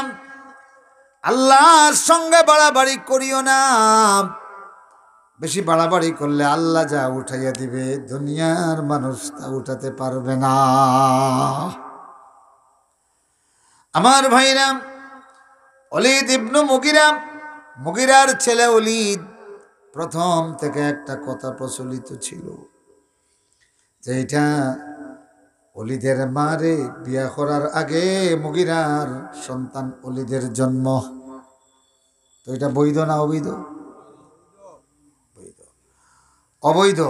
আল্লাহর সঙ্গে বাড়াবাড়ি করিও না। বেশি বাড়াবাড়ি করলে আল্লাহ যা উঠাইয়া দিবে দুনিয়ার মানুষ তা উঠাতে পারবে না। আমার ভাইরা, ওলীদ ইবনু মুগিরা, মুগিরার ছেলে ওলীদ, প্রথম থেকে একটা কথা প্রচলিত ছিল যে এটা ওলীদের মারে বিয়া করার আগে মুগিরার সন্তান ওলীদের জন্ম। তো এটা বৈধ না অবৈধ? বৈধ। অবৈধ।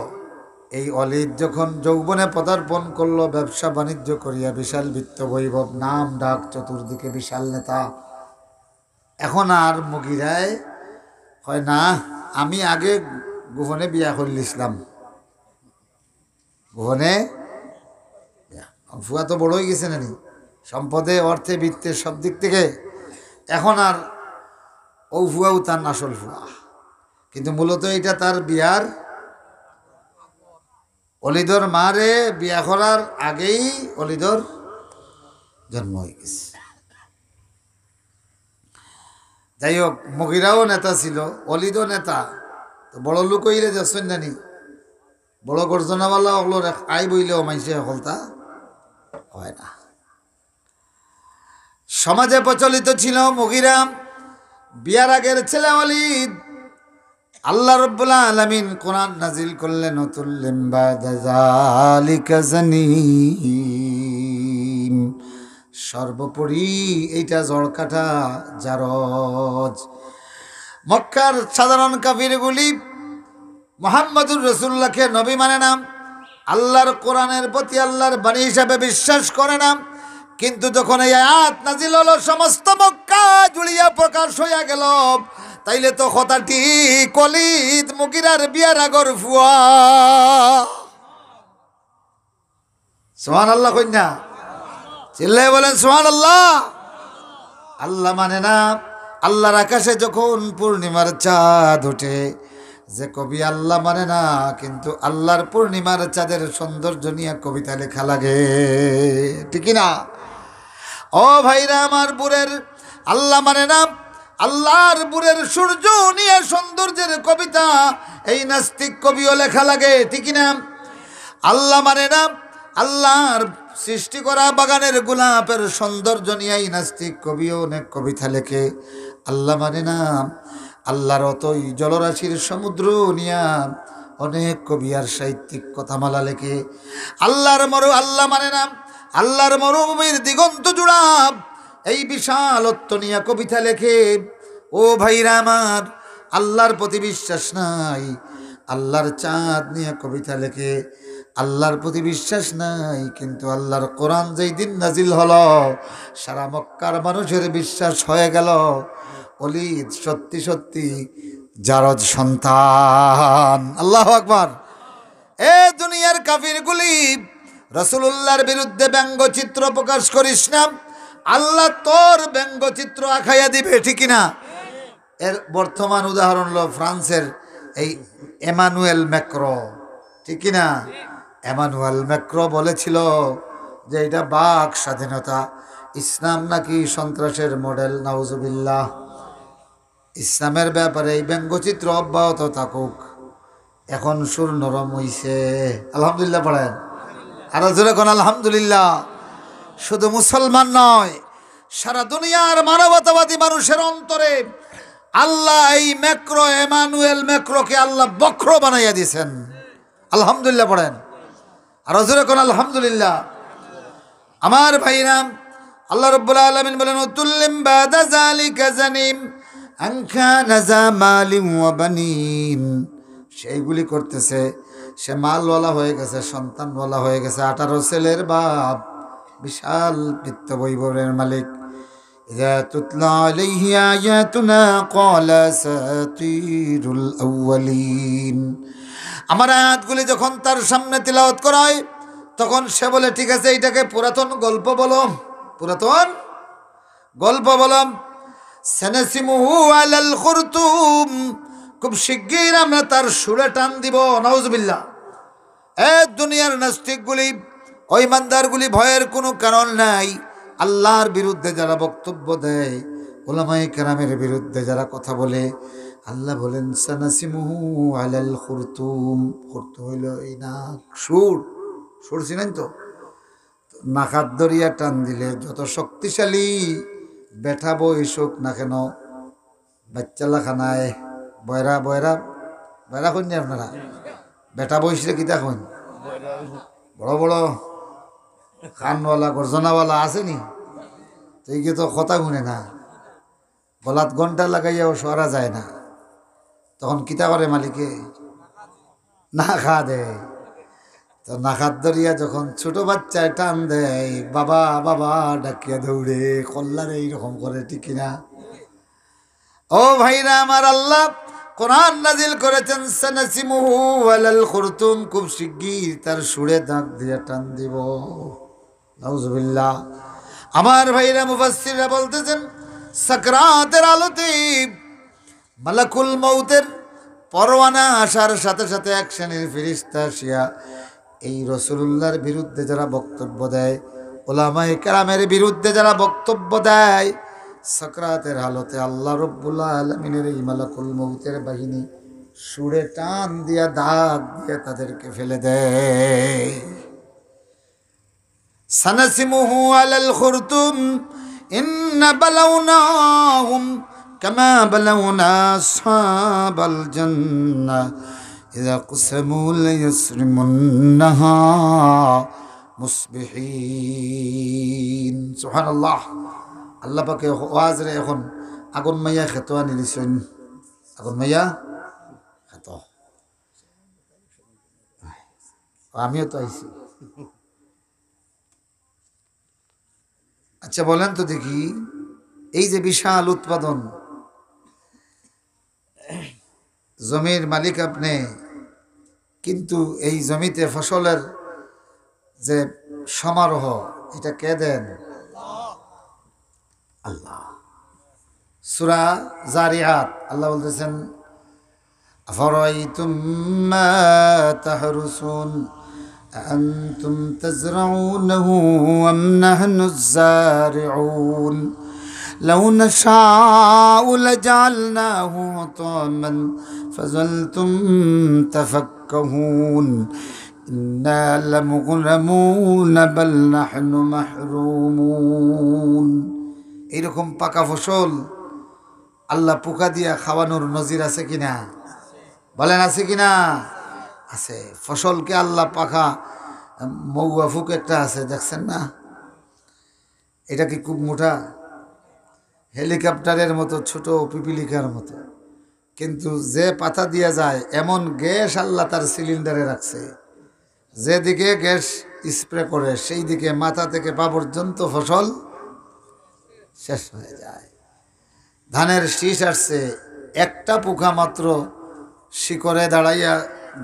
এই ওলীদ যখন যৌবনে পদার্পণ করলো, ব্যবসা বাণিজ্য করিয়া বিশাল বিত্ত বৈভব, নাম ডাক চতুর্দিকে, বিশাল নেতা, এখন আর মুগিরায় হয় না আমি আগে গোপনে বিয়া করলিছিলাম। গোপনে ফুয়া তো বড় হয়ে গেছে নানি, সম্পদে, অর্থে, বৃত্তে, সব দিক থেকে। এখন আর ও ফুয়াও তার আসল ফুয়া, কিন্তু মূলত এটা তার বিয়ার ওলীদর মারে বিয়া করার আগেই ওলীদর জন্ম হয়ে গেছে। যাই হোক, মুগিরাও নেতা ছিল, ওলীদও নেতা। তো বড় লোক হইলে যাচ্ছেন নানি, বড় গর্জনাওয়ালা ওগুলোর আই বইলেও মাইসে হলতা হয় না। সমাজে প্রচলিত ছিল মুগিরা বিয়ার আগের ছেলে ওলীদ। আল্লাহ রাব্বুল আলামিন কোরআন নাজিল করলেন, নতুল্লিম বাদা যালিকা জানিম। সর্বোপরি এইটা জড়কাটা জারজ। মক্কার সাধারণ কাফিরগুলি মুহাম্মদুর রাসূলুল্লাহকে নবী মানে না, আল্লাহর কোরআনের প্রতি আল্লাহর বাণী হিসাবে বিশ্বাস করে না। কিন্তু যখন এই আয়াত নাজিল হলো, সমস্ত মক্কা জুড়িয়া প্রকাশ হইয়া গেল, তাইলে তো কথা ঠিক, ওলীদ মুগিরার বিয়ার আগর ফুয়া। সুবহানাল্লাহ কইনা? চিল্লায় বলেন সুবহানাল্লাহ। আল্লাহ মানে না। আল্লাহর আকাশে যখন পূর্ণিমার চাঁদ ওঠে, যে কবি আল্লাহ মানে না, কিন্তু আল্লাহর পূর্ণিমার চাঁদের সৌন্দর্য নিয়ে কবিতা লেখা লাগে, ঠিক না? ও ভাইরা আমার, বুড়ের আল্লাহ মানে না, আল্লাহর বুড়ের সূর্য নিয়ে সৌন্দর্যের কবিতা এই নাস্তিক কবিও লেখা লাগে, ঠিক না? আল্লাহ মানে না, আল্লাহর সৃষ্টি করা বাগানের গোলাপের সৌন্দর্য নিয়ে এই নাস্তিক কবিও অনেক কবিতা লেখে। আল্লাহ মানে না, আল্লাহর অতই জলরাশির সমুদ্র নিয়া অনেক কবি আর সাহিত্যিক কথামালা লেখে। আল্লাহ মানে না, আল্লাহর মরুভূমির দিগন্ত জুড়া এই বিশালত্ব নিয়ে কবিতা লেখে। ও ভাইরা আমার, আল্লাহর প্রতি বিশ্বাস নাই, আল্লাহর চাঁদ নিয়ে কবিতা লেখে। আল্লাহর প্রতি বিশ্বাস নাই, কিন্তু আল্লাহর কোরআন যেই দিন নাজিল হলো, সারা মক্কার মানুষের বিশ্বাস হয়ে গেল ওলীদ সত্যি সত্যি জারজ সন্তান। আল্লাহু আকবার। এ দুনিয়ার কাফিরগুলি, রাসূলুল্লাহর বিরুদ্ধে ব্যঙ্গচিত্র প্রকাশ করিস না, আল্লাহ তোর ব্যঙ্গচিত্র আঁকাইয়া দিবে, ঠিক না? এর বর্তমান উদাহরণ হলো ফ্রান্সের এই এমানুয়েল ম্যাক্রো, ঠিক না? এমানুয়েল ম্যাক্রো বলেছিল যে এটা বাক স্বাধীনতা, ইসলাম নাকি সন্ত্রাসের মডেল, নাউজুবিল্লাহ। ইসলামের ব্যাপারে এই ব্যঙ্গচিত্র অব্যাহত থাকুক। এখন সুর নরম হইছে, আলহামদুলিল্লাহ পড়েন। আরো জোরে কোন আলহামদুলিল্লাহ। শুধু মুসলমান নয়, সারা দুনিয়ার মানবতাবাদী মানুষের অন্তরে আল্লাহ এই ম্যাক্রো এমানুয়েল ম্যাক্রোকে আল্লাহ বক্র বানাইয়া দিয়েছেন, আলহামদুলিল্লাহ পড়েন। আরো জোরে কোন আলহামদুলিল্লাহ। আমার ভাইরাম, আল্লাহ রাব্বুল আলামিন বলেন উতুল্লিম বাদা যালিকা জানিম আনকা নাজা মালিম ওয়া বানিন। সেইগুলি করতেছে, সে মালওয়ালা হয়ে গেছে, সন্তানওয়ালা হয়ে গেছে, 18 ছেলের বাপ, বিশাল বিত্ত বৈভবের মালিক। ইযা তুতলা আলাইহি আয়াতুনা ক্বালা সাতিরুল আউয়ালিন। আমার আয়াতগুলি যখন তার সামনে তিলাওয়াত করা হয় তখন সে বলে, ঠিক আছে, এইটাকে পুরাতন গল্প বলো, পুরাতন গল্প বলো। সানাসিমুহু আলাল খুরতুম, খুব শিগগির আমরা তার সুরে টান দিব, নাউজুবিল্লাহ। দুনিয়ার নাস্তিকগুলি, ওই ইমানদারগুলি, ভয়ের কোনো কারণ নাই। আল্লাহর বিরুদ্ধে যারা বক্তব্য দেয়, উলামায়ে কেরামের বিরুদ্ধে যারা কথা বলে, আল্লাহ বলেন সানাসিমুহু আলাল খুরতুম। খুরতুম হইল এই নাক, সুর। সুর চিনেন তো? নাকাত দরিয়া টান দিলে যত শক্তিশালী বেঠা বৈশোক না কেন, বাচ্চালাখানায় বয়রা বয়রা বয়রা কইনি আপনারা, বেটা বইসলে কিতা কইন, বড় বড় খানওয়ালা গর্জনাওয়ালা আসেনি, তো এই তো কথা শুনে না, গলাত ঘন্টা লাগাইয়াও সরা যায় না, তখন কিতা করে মালিকে? না খা দেয়। তো নাকাত দরিয়া যখন ছোট বাচ্চায় টান দেয়, বাবা বাবা ডাকিয়া দৌড়ে, কল্লারে এইরকম করে, ঠিক কিনা? ও ভাইরা আমার, আল্লাহ কোরআন নাজিল করেছেন সানাসিমুহু আলাল খুরতুম, খুব শিগগির তার সুরে দাঁত দিয়ে টান দিব, নাউজুবিল্লাহ। আমার ভাইরা মুফাসসিররা বলতেছেন, সাকরাতের আলোতে মালাকুল মউতের পরওয়ানা আসার সাথে সাথে এক শ্রেণীর ফেরেশতা আসিয়া এই রাসূলুল্লাহর বিরুদ্ধে যারা বক্তব্য দেয়, উলামায়ে কেরামের বিরুদ্ধে যারা বক্তব্য দেয়, সাকরাতের হালতে আল্লাহ রাব্বুল আলামিনের এই মালাকুল মউতের বাহিনী সুরে টান দিয়া দাগ দিয়ে তাদেরকে ফেলে দেয়। সানাসিমুহু আলাল খুরতুম ইন্না বালাউনাহুম কামা বালাউনা আসহাবাল জান্নাহ ইযা কুসমু লায়াসরিমুন্নাহা মুসবিহিন। সুবহানাল্লাহ। আল্লাহ পাকে ওয়াজ রে এখন আগুন মাইয়া খেতো আনি দিছেন, আগুন মাইয়া খেত, আমিও তো আইছি। আচ্ছা বলেন তো দেখি, এই যে বিশাল উৎপাদন, জমির মালিক আপনি, কিন্তু এই জমিতে ফসলের যে সমারোহ, এটা কে দেন? আল্লাহ। সূরা জারিয়াত আল্লাহ বলতেছেন, আফরাইতুম মা তাহরুসুন আনতুম তাজরাউনহু আম নাহনুজ জারিউন লাউ নাশাউ লাজআলনাহু হুতামান ফাযালতুম তাফাক্কাহুন ইন্না লামুগরামুন বাল নাহনু মাহরুমুন। এইরকম পাকা ফসল আল্লাহ পোকা দিয়া খাওয়ানোর নজির আছে কিনা? বলেন আছে কিনা? আছে। ফসলকে আল্লাহ পাকা, মৌয়া ফুক একটা আছে, দেখছেন না? এটা কি খুব মোটা, হেলিকপ্টারের মতো, ছোট পিপিলিকার মতো, কিন্তু যে পাতা দিয়া যায় এমন গ্যাস আল্লাহ তার সিলিন্ডারে রাখছে, যেদিকে গ্যাস স্প্রে করে সেই দিকে মাথা থেকে পা পর্যন্ত ফসল শেষ হয়ে যায়। ধানের শীষ আসছে, একটা পোকা মাত্র শিকড়ে দাঁড়াইয়া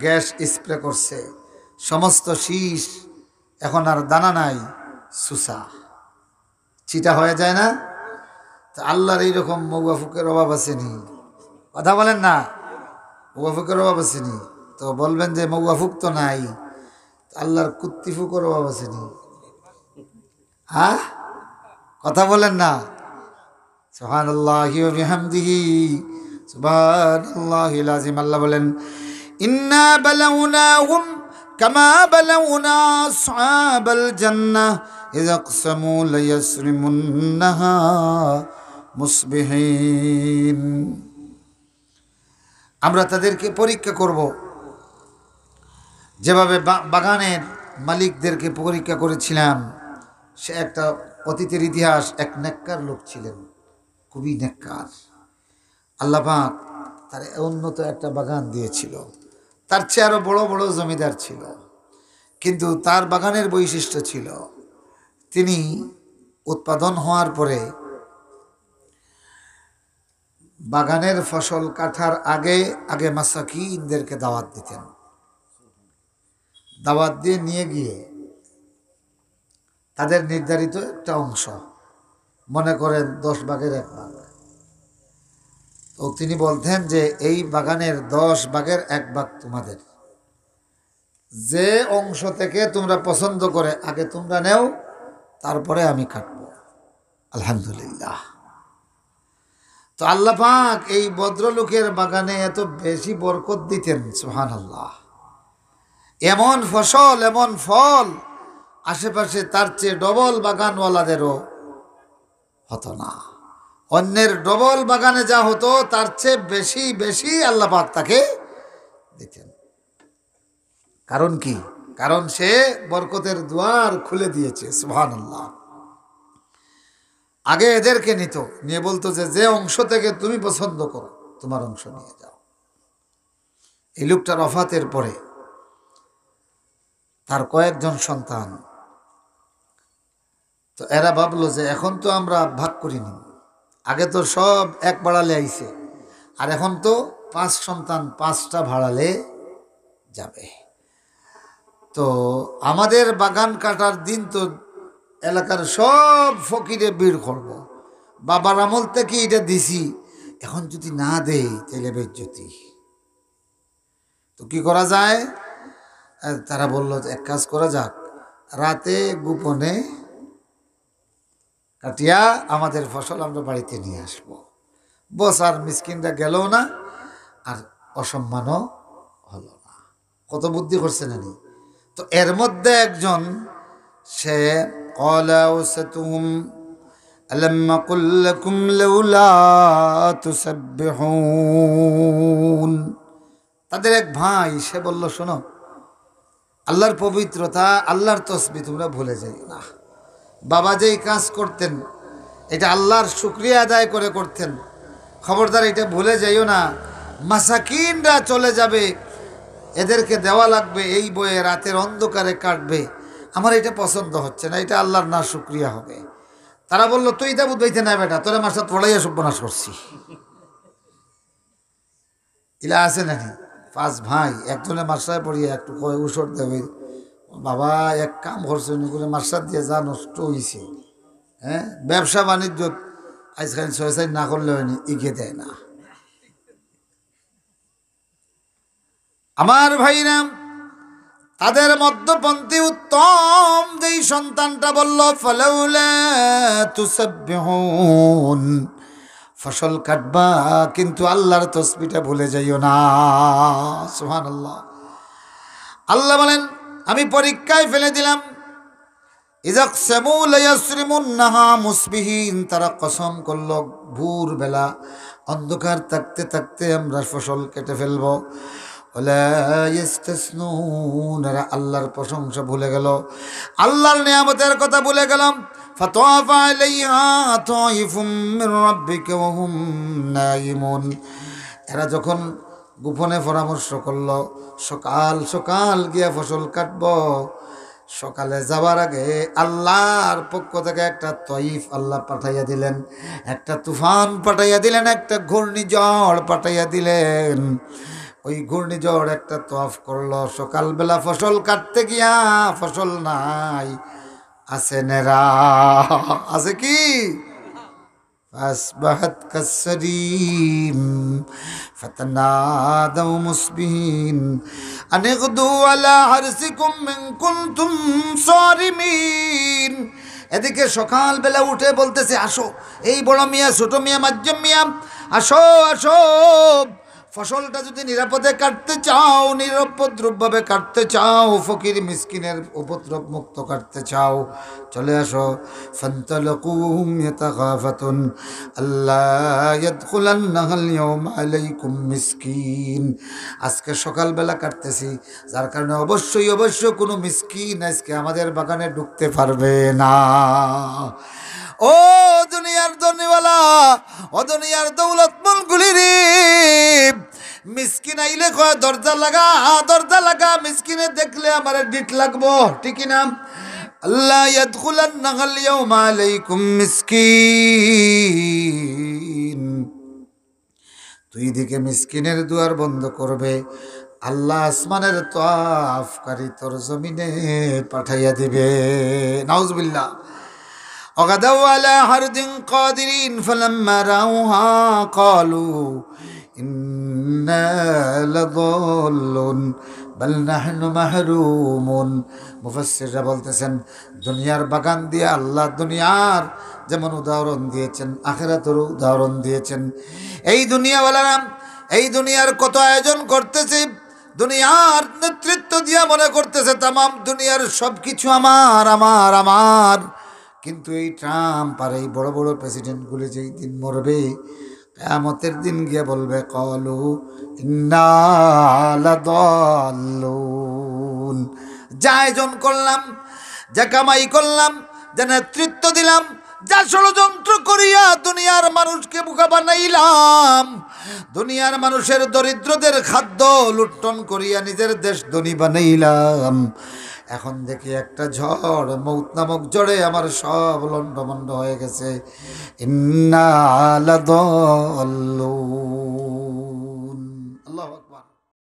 গ্যাস স্প্রে করছে, সমস্ত শীষ এখন আর দানা নাই, সুসা চিটা হয়ে যায় না? তা আল্লাহর এইরকম মৌয়া ফুকের অভাব আসেনি? কথা বলেন না, মৌয়া ফুকের অভাব আসেনি? তো বলবেন যে মৌয়া ফুক তো নাই, আল্লাহর কুত্তি ফুকের অভাব আসেনি? হ্যাঁ, কথা বলেন না, সুবহানাল্লাহি ওয়া বিহামদিহি, সুবহানাল্লাহিল আযীম। আল্লাহ বলেন, ইন্না বালাউনাহুম কামা বালাউনা আসহাবাল জান্নাহ ইযা আকসামু লায়াসরিমুন্নাহা মুসবিহিন। আমরা তাদেরকে পরীক্ষা করব যেভাবে বাগানের মালিকদেরকে পরীক্ষা করেছিলাম। সে একটা অতীতের ইতিহাস, এক নেককার লোক ছিলেন, খুবই নেককার। আল্লাহ পাক তার উন্নত একটা বাগান দিয়েছিল, তার চেয়ে আরো বড় বড় জমিদার ছিল, কিন্তু তার বাগানের বৈশিষ্ট্য ছিল তিনি উৎপাদন হওয়ার পরে বাগানের ফসল কাটার আগে আগে মাসাকিনদেরকে দাওয়াত দিতেন। দাওয়াত দিয়ে নিয়ে গিয়ে তাদের নির্ধারিত একটা অংশ, মনে করেন 10 ভাগের 1 ভাগ, তো তিনি বলতেন যে এই বাগানের 10 ভাগের 1 ভাগ তোমাদের, যে অংশ থেকে তোমরা পছন্দ করে আগে তোমরা নেও, তারপরে আমি কাটবো। আলহামদুলিল্লাহ। তো আল্লাহ পাক এই ভদ্রলোকের বাগানে এত বেশি বরকত দিতেন, সুবহানাল্লাহ। এমন ফসল, এমন ফল আশেপাশে তার চেয়ে ডবল বাগানওয়ালাদেরও হতো না। অন্যের ডবল বাগানে যা হতো তার চেয়ে বেশি বেশি আল্লাহ পাক তাকে দিতেন। কারণ কি? কারণ সে বরকতের দুয়ার খুলে দিয়েছে, সুবহানাল্লাহ। আগে এদেরকে নিত, নিয়ে বলতো যে যে অংশ থেকে তুমি পছন্দ করো তোমার অংশ নিয়ে যাও। এই লোকটার ওফাতের পরে তার কয়েকজন সন্তান, তো এরা ভাবলো যে এখন তো আমরা ভাগ করে নিব, আগে তো সব এক ভাড়ালে আইছে, আর এখন তো 5 সন্তান 5টা ভাড়ালে যাবে। তো আমাদের বাগান কাটার দিন তো এলাকার সব ফকিরে ভিড় করব, বাবার আমল থেকে এটা দিছি, এখন যদি না দেই তাহলে বেজ্জতি। তো কি করা যায়? তারা বলল এক কাজ করা যাক, রাতে গোপনে কাটিয়া আমাদের ফসল আমরা বাড়িতে নিয়ে আসবো। বস আর মিসকিনরা গেল না, আর অসম্মানও হলো না। কত বুদ্ধি করছে না? তো এর মধ্যে একজন, সে কলাউসাতুহুম আলাম আকুল লাকুম লাউলা তুসাব্বিহুন, তাদের এক ভাই, সে বলল শোনো, আল্লাহর পবিত্রতা, আল্লাহর তসবিহ তোমরা ভুলে যাইও না। বাবা যেই কাজ করতেন এটা আল্লাহর শুকরিয়া আদায় করে করতেন, খবরদার এটা ভুলে যাইও না। মাসাকিনরা চলে যাবে, এদেরকে দেওয়া লাগবে, এই বয়ে রাতের অন্ধকারে কাটবে, আমার এটা পছন্দ হচ্ছে না, এটা আল্লাহর না শুকরিয়া হবে। তারা বলল তুই তা বুঝাইতে না বেটা, তোরা মাসাত পড়াইয়া সর্বনাশ করছি। ইলা আছে নাকি 5 ভাই, একজনে মাসায় পড়িয়া একটু কয় উসর দেবে, বাবা এক কাম করছে করে মাসাত দিয়ে যা নষ্ট হয়েছে। হ্যাঁ, ব্যবসা বাণিজ্য আজকাল 6 না করলে হয়নি, এগিয়ে দেয় না। আমার ভাইরা, তাদের মধ্যপন্থী উত্তম যেই সন্তানটা বলল ফালাউলা তুসাব্বিহুন, ফসল কাটবা কিন্তু আল্লাহর তসবিহটা ভুলে যাইও না। সুবহানাল্লাহ। আল্লাহ বলেন আমি পরীক্ষায় ফেলে দিলাম। ইযাকসামু লায়াসরিমুন্নাহা মুসবিহিন, তারা কসম করলো ভোরবেলা অন্ধকার থাকতে থাকতে আমরা ফসল কেটে ফেলবো। আল্লাহর প্রশংসা ভুলে গেল, আল্লাহর নিয়ামতের কথা ভুলে গেলাম। ফাতাফা আলাইহা তাইফুম মির রাব্বিকা ওয়া হুম নাইমুন, এরা যখন গোপনে পরামর্শ করলো সকাল সকাল গিয়া ফসল কাটবো, সকালে যাবার আগে আল্লাহর পক্ষ থেকে একটা তয়ফ আল্লাহ পাঠাইয়া দিলেন, একটা তুফান পাঠাইয়া দিলেন, একটা ঘূর্ণিঝড় পাঠাইয়া দিলেন। ওই ঘূর্ণিঝড় একটা তওয়াফ করলো, সকালবেলা ফসল কাটতে গিয়া ফসল নাই, আছে নেরা, আছে কি فأصبحت كالصريم فتنادوا مصبحين أن اغدوا على حرثكم إن كنتم صارمين। এদিকে সকালবেলা উঠে বলতেছে, আসো এই বড় মিয়া, ছোট মিয়া, মাধ্যম মিয়া, আসো আসো, ফসলটা যদি নিরাপদে কাটতে চাও, নিরুপদ্রবভাবে কাটতে চাও, ফকির মিসকিনের উপদ্রব মুক্ত কাটতে চাও, চলে আসো। ফান্তালাকুম ইয়াতাগাফাতুন আল্লা ইয়াদখুলান্নাহাল ইয়াওমা আলাইকুম মিসকিন। আজকে সকালবেলা কাটতেছি, যার কারণে অবশ্যই অবশ্যই কোনো মিসকিন আজকে আমাদের বাগানে ঢুকতে পারবে না। ও দুনিয়ার ধনীওয়ালা, ও দুনিয়ার দৌলতমন গুলি রে, মিসকিন আইলে কয় দরজা লাগা, দরজা লাগা, মিসকিনে দেখলে আমার ডিট লাগবো, ঠিক না? আল্লাহ ইয়াদখুলান্নাহাল ইয়াওমা আলাইকুম মিসকিন। দুই দিকে মিসকিনের দুয়ার বন্ধ করবে, আল্লাহ আসমানের তওয়াফকারী তোর জমিনে পাঠাইয়া দিবে। নাউজুবিল্লাহ। وغدوا على حرد قادرين فلما رأوها قالوا إنا لضالون بل نحن محرومون। মুফাসসিররা বলতেছেন, দুনিয়ার বাগান দিয়ে আল্লাহ দুনিয়ার যেমন উদাহরণ দিয়েছেন, আখিরাতেরও উদাহরণ দিয়েছেন। এই দুনিয়াওয়ালারা এই দুনিয়ার কত আয়োজন করতেছে, দুনিয়ার নেতৃত্ব দিয়া মনে করতেছে তামাম দুনিয়ার সব কিছু আমার আমার আমার। কিন্তু এই ট্রাম্প আর এই বড় বড় প্রেসিডেন্টগুলি যেই দিন মরবে, কিয়ামতের দিন গিয়ে বলবে ক্বালু ইন্না লাদাল্লুন। যা আয়োজন করলাম, যা কামাই করলাম, যা নেতৃত্ব দিলাম, যা ষড়যন্ত্র করিয়া দুনিয়ার মানুষকে বোকা বানাইলাম, দুনিয়ার মানুষের দরিদ্রদের খাদ্য লুণ্ঠন করিয়া নিজের দেশ ধনী বানাইলাম, এখন দেখি একটা ঝড়, মৌত নামক ঝড়ে আমার সব লণ্ডভণ্ড হয়ে গেছে। ইন্না লাদাল্লুন।